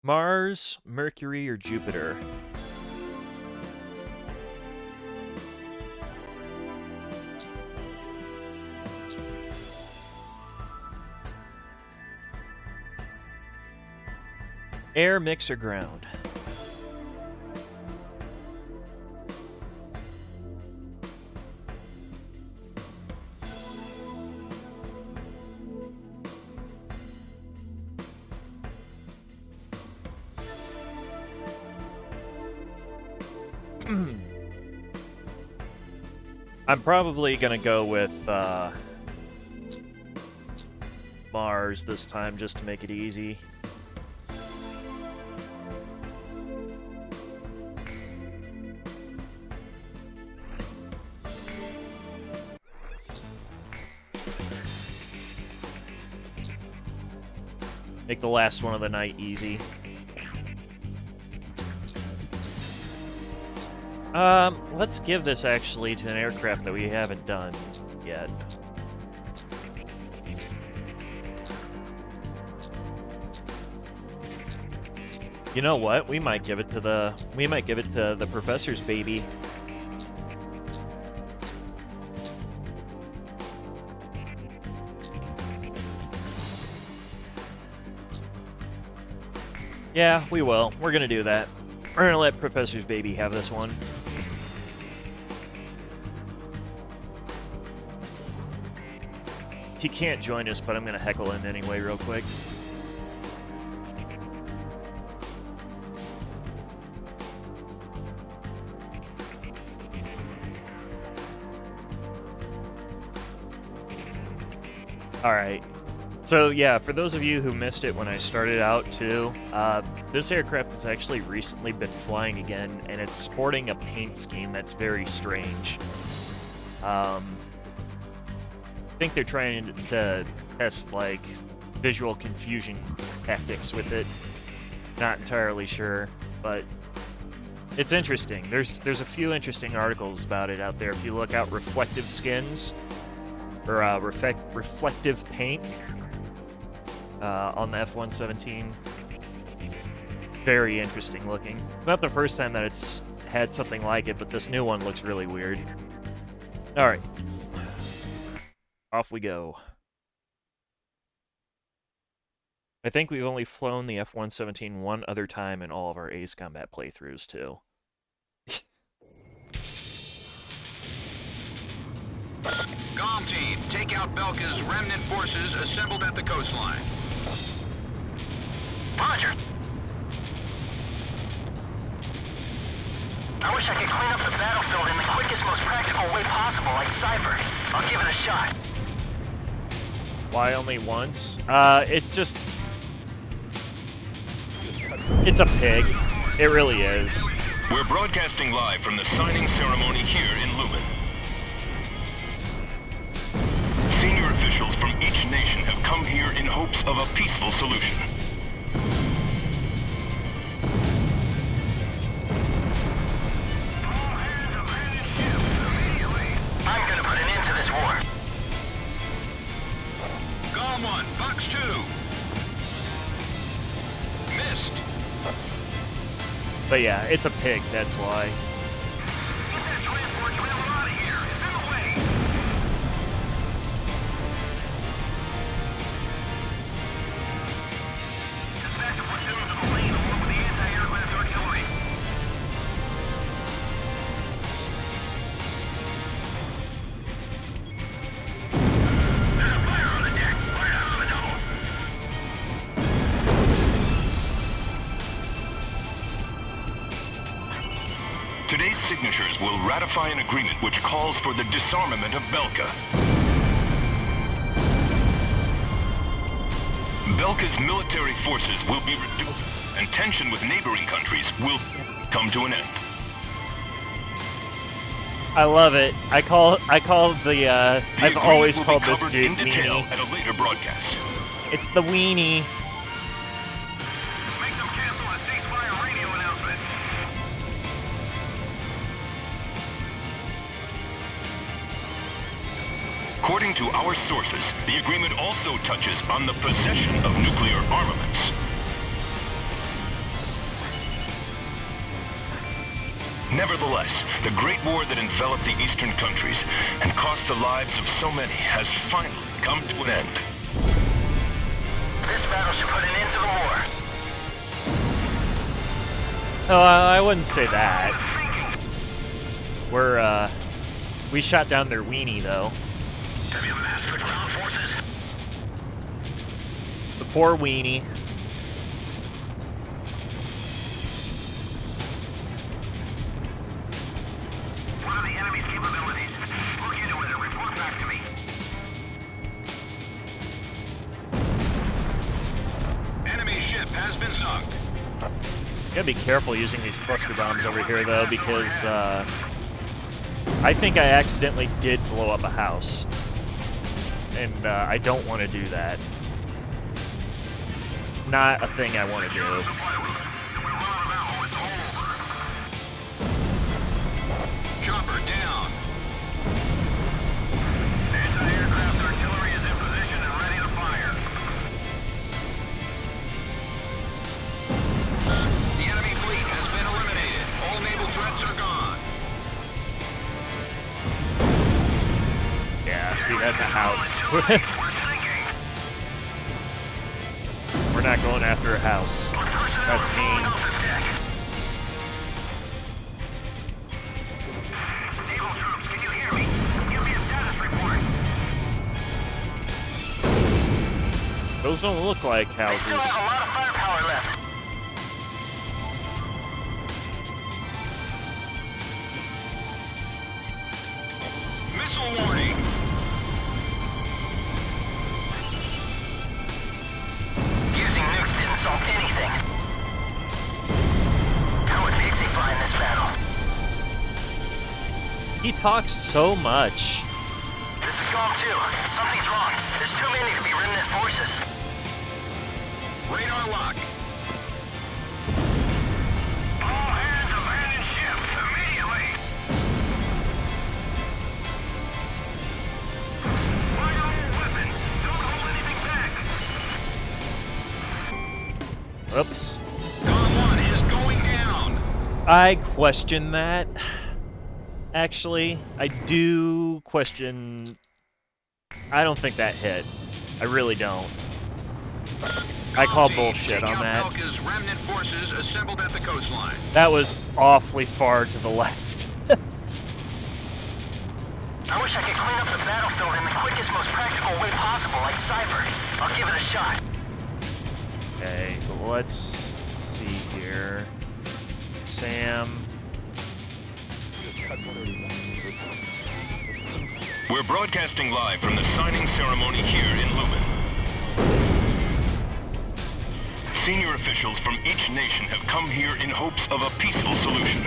Mars, Mercury, or Jupiter? Air mixer ground. I'm probably gonna go with Mars this time just to make it easy. Make the last one of the night easy. Let's give this actually to an aircraft that we haven't done yet. You know what? We might give it to the professor's baby. Yeah, we will. We're gonna do that. We're gonna let Professor's baby have this one. He can't join us, but I'm gonna heckle him anyway real quick. Alright. So yeah, for those of you who missed it when I started out too, this aircraft has actually recently been flying again, and it's sporting a paint scheme that's very strange. I think they're trying to test, like, visual confusion tactics with it. Not entirely sure, but it's interesting. There's a few interesting articles about it out there. If you look out reflective skins, or reflective paint, on the F-117. Very interesting looking. It's not the first time that it's had something like it, but this new one looks really weird. Alright. Off we go. I think we've only flown the F-117 one other time in all of our Ace Combat playthroughs, too. Comm team, take out Belka's remnant forces assembled at the coastline. Roger. I wish I could clean up the battlefield in the quickest, most practical way possible, like Cypher. I'll give it a shot. Why only once? It's just... It's a pig. It really is. We're broadcasting live from the signing ceremony here in Lumen. Senior officials from each nation have come here in hopes of a peaceful solution. I'm gonna put an end to this war. Golem 1, Fox 2. Missed. But yeah, it's a pig, that's why. Get that transport trailer out of here. It's in the way. Dispatch a platoon to the lane along with the anti-aircraft artillery. There's a fire on the deck. Right out of the dome. Today's signatures will ratify an agreement which calls for the disarmament of Belka. Belka's military forces will be reduced, and tension with neighboring countries will come to an end. I love it. I've always called this dude in detail Weenie. at a later broadcast. It's the Weenie. Make them cancel the ceasefire radio announcement. According to our sources, the agreement also touches on the possession of nuclear armaments. Nevertheless, the Great War that enveloped the eastern countries and cost the lives of so many has finally come to an end. This battle should put an end to the war. Oh, I wouldn't say that. We shot down their weenie, though. Have you amassed the ground forces? The poor weenie. What are the enemy's capabilities? Look into it and report back to me. Enemy ship has been sunk. Gotta be careful using these cluster bombs over here, though, because I think I accidentally did blow up a house, and I don't want to do that. Not a thing I want to do. Chopper down. Anti-aircraft artillery is in position and ready to fire. The enemy fleet has been eliminated. All naval threats are gone. Yeah, see, that's a house. We're not going after a house. That's mean. Naval troops, can you hear me? Give me a status report. Those don't look like They still houses. have a lot of firepower left. Missile warning. Using nukes didn't solve anything. How would Pixie fly in this battle? He talks so much. This is Golem 2. Something's wrong. There's too many to be remnant forces. Radar lock. All hands abandon ship immediately. Fire all weapons. Don't hold anything back. Oops. Dawn 1 is going down. I question that. Actually, I do question... I don't think that hit. I really don't. I call Team, bullshit take on out that. Belka's remnant forces assembled at the coastline. That was awfully far to the left. I wish I could clean up the battlefield in the quickest, most practical way possible, like Cypher. I'll give it a shot. Okay, let's see here. Sam. We're broadcasting live from the signing ceremony here in Lumen. Senior officials from each nation have come here in hopes of a peaceful solution.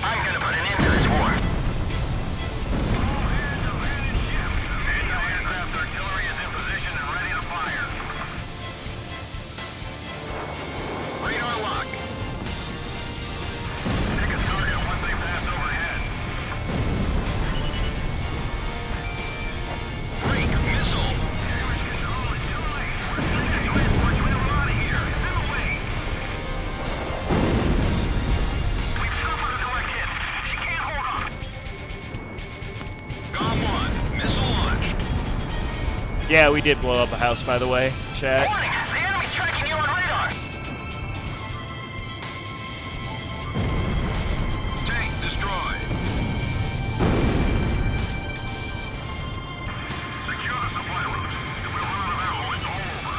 I'm gonna put an end to this war. Anti-aircraft artillery is in position and ready to fire. Radar lock. Pick a target once they pass overhead. Break missile. Damage control is too late. We're sinking. We're out of here. It's in the way. We've suffered a direct hit. She can't hold on. Dawn 1, missile launched. Yeah, we did blow up a house, by the way. Chat. Warning! The enemy's tracking you on radar. Tank destroyed. Secure the supply route. If we run out of ammo, it's all over.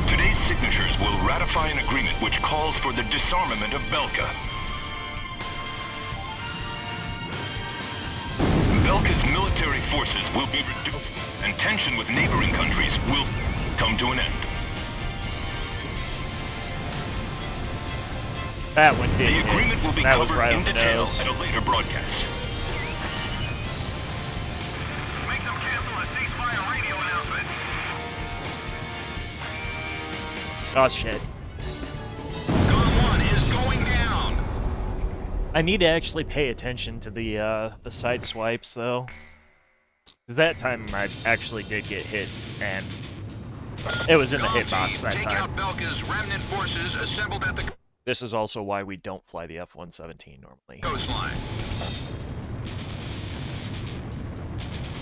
Today's signatures will ratify an agreement which calls for the disarmament of Belka. Belka's military forces will be reduced, and tension with neighboring countries will come to an end. That one did The hit. agreement will be That was covered right in on the detail nose. at a later broadcast. Make them cancel the ceasefire radio announcement. Oh shit. Dawn 1 is going down. I need to actually pay attention to the side swipes though. Cause that time I actually did get hit and it was in the Dawn hitbox team, that take time. out Belka's remnant forces assembled at the This is also why we don't fly the F-117 normally. Coastline.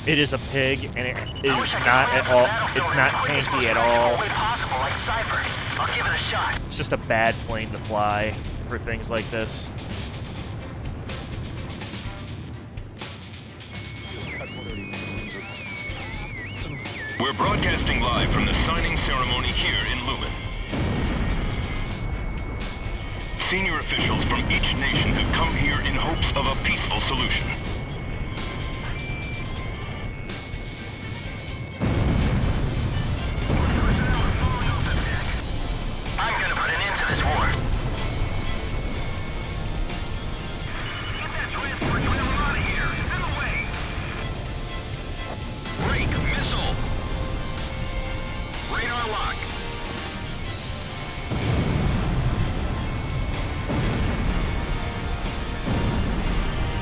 It is a pig, and it is not at all. It's not tanky at all. Possible, like Cypher. I'll give it a shot. It's just a bad plane to fly for things like this. We're broadcasting live from the signing ceremony here in Lumen. Senior officials from each nation have come here in hopes of a peaceful solution. I'm gonna put an end to this war. Get that transport trailer out of here. It's in the way. Break missile. Radar lock.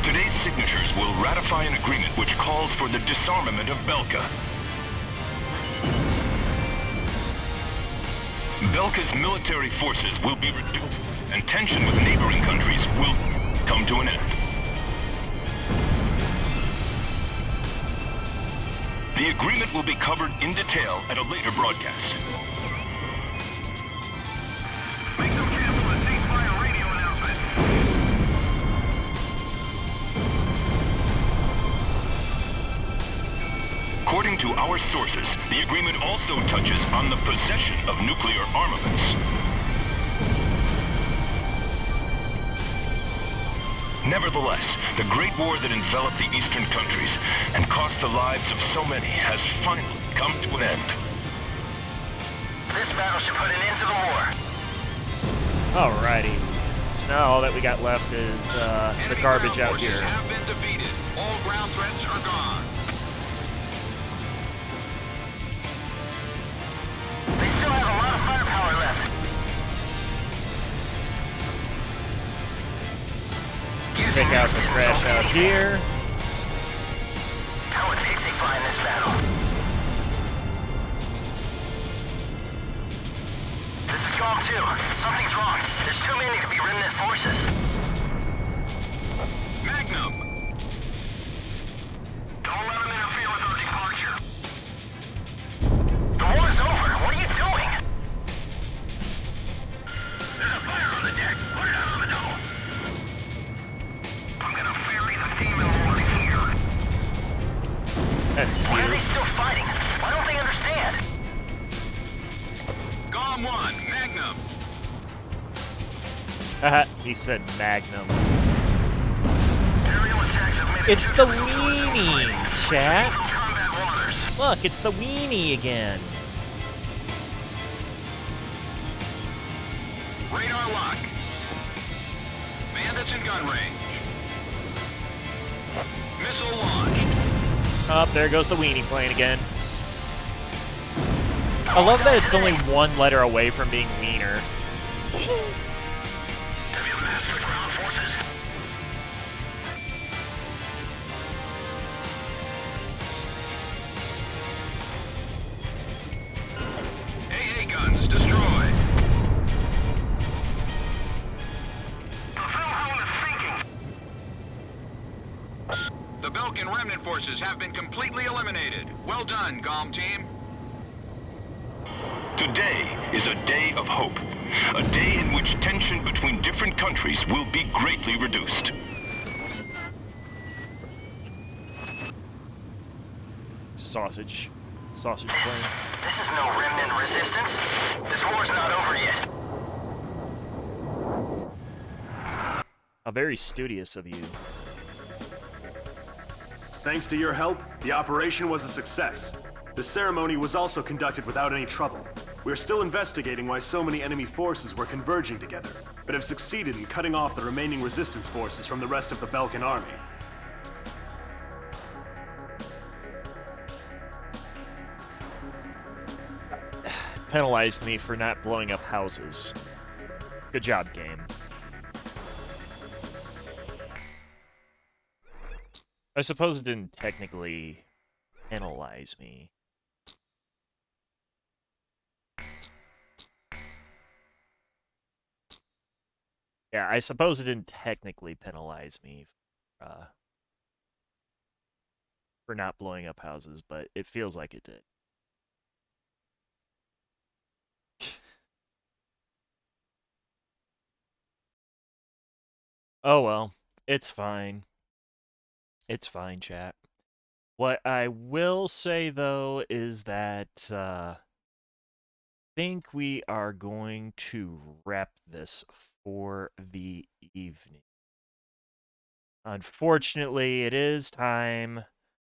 Today's signatures will ratify an agreement which calls for the disarmament of Belka. Belka's military forces will be reduced, and tension with neighboring countries will come to an end. The agreement will be covered in detail at a later broadcast. Make them cancel the ceasefire radio announcement. According to our sources, the agreement also touches on the possession of nuclear armaments. Nevertheless, the Great War that enveloped the eastern countries and cost the lives of so many has finally come to an end. This battle should put an end to the war. Alrighty. So now all that we got left is the garbage out here. Have been defeated. All ground threats are gone. They still have a lot of firepower left. Take out the trash out here. How would Pixie fly in this battle? This is Calm 2. Something's wrong. There's too many to be remnant forces. Magnum. Don't let them interfere with our departure. The war's over. What are you doing? There's a fire on the deck. Put it out of the dome. I'm gonna ferry the Demon Lord here. That's Why are they cute. still fighting? Why don't they understand? GOM 1. Magnum. Haha, he said Magnum. Aerial attacks have made It's the weenie, chat. from combat waters. Look, it's the weenie again. Radar lock. Bandits in gun range. Missile launched. Oh, there goes the weenie plane again. I love that it's only one letter away from being wiener. Have you mastered ground forces? AA guns destroyed. The Wilhelm is sinking. The Belkan remnant forces have been completely eliminated. Well done, GOM team. Today is a day of hope. A day in which tension between different countries will be greatly reduced. Sausage plane. This is no remnant resistance. This war's not over yet. How very studious of you. Thanks to your help, the operation was a success. The ceremony was also conducted without any trouble. We're still investigating why so many enemy forces were converging together, but have succeeded in cutting off the remaining resistance forces from the rest of the Belkan army. Penalized me for not blowing up houses. Good job, game. I suppose it didn't technically penalize me. Yeah, I suppose it didn't technically penalize me for not blowing up houses, but it feels like it did. Oh well, it's fine. It's fine, chat. What I will say though is that I think we are going to wrap this for the evening. Unfortunately, it is time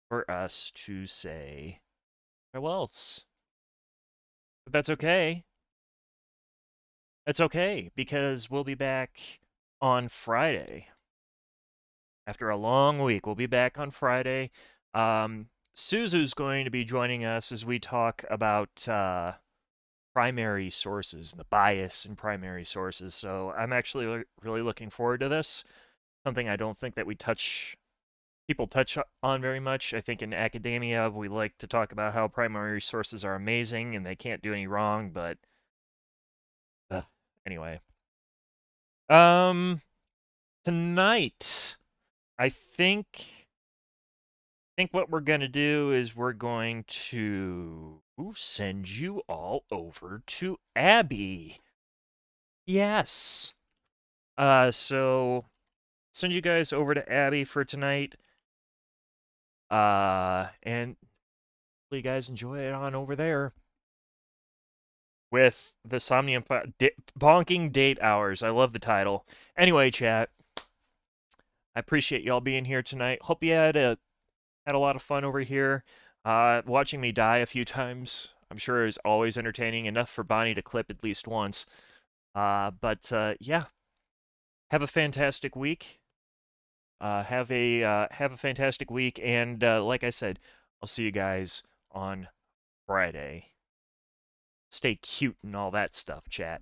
for us to say farewells. But that's okay. That's okay, because we'll be back on Friday. After a long week, we'll be back on Friday. Suzu's going to be joining us as we talk about primary sources, the bias in primary sources. So I'm actually really looking forward to this. Something I don't think that people touch on very much. I think in academia, we like to talk about how primary sources are amazing and they can't do any wrong, but anyway. Tonight, I think what we're going to do is we're going to send you all over to Abby. Yes. So send you guys over to Abby for tonight. And hopefully you guys enjoy it on over there with the Somnium Bonking Date Hours. I love the title. Anyway, chat, I appreciate y'all being here tonight. Hope you had a lot of fun over here. Watching me die a few times, I'm sure is always entertaining, enough for Bonnie to clip at least once. But yeah, have a fantastic week. Have a fantastic week, and like I said, I'll see you guys on Friday. Stay cute and all that stuff, chat.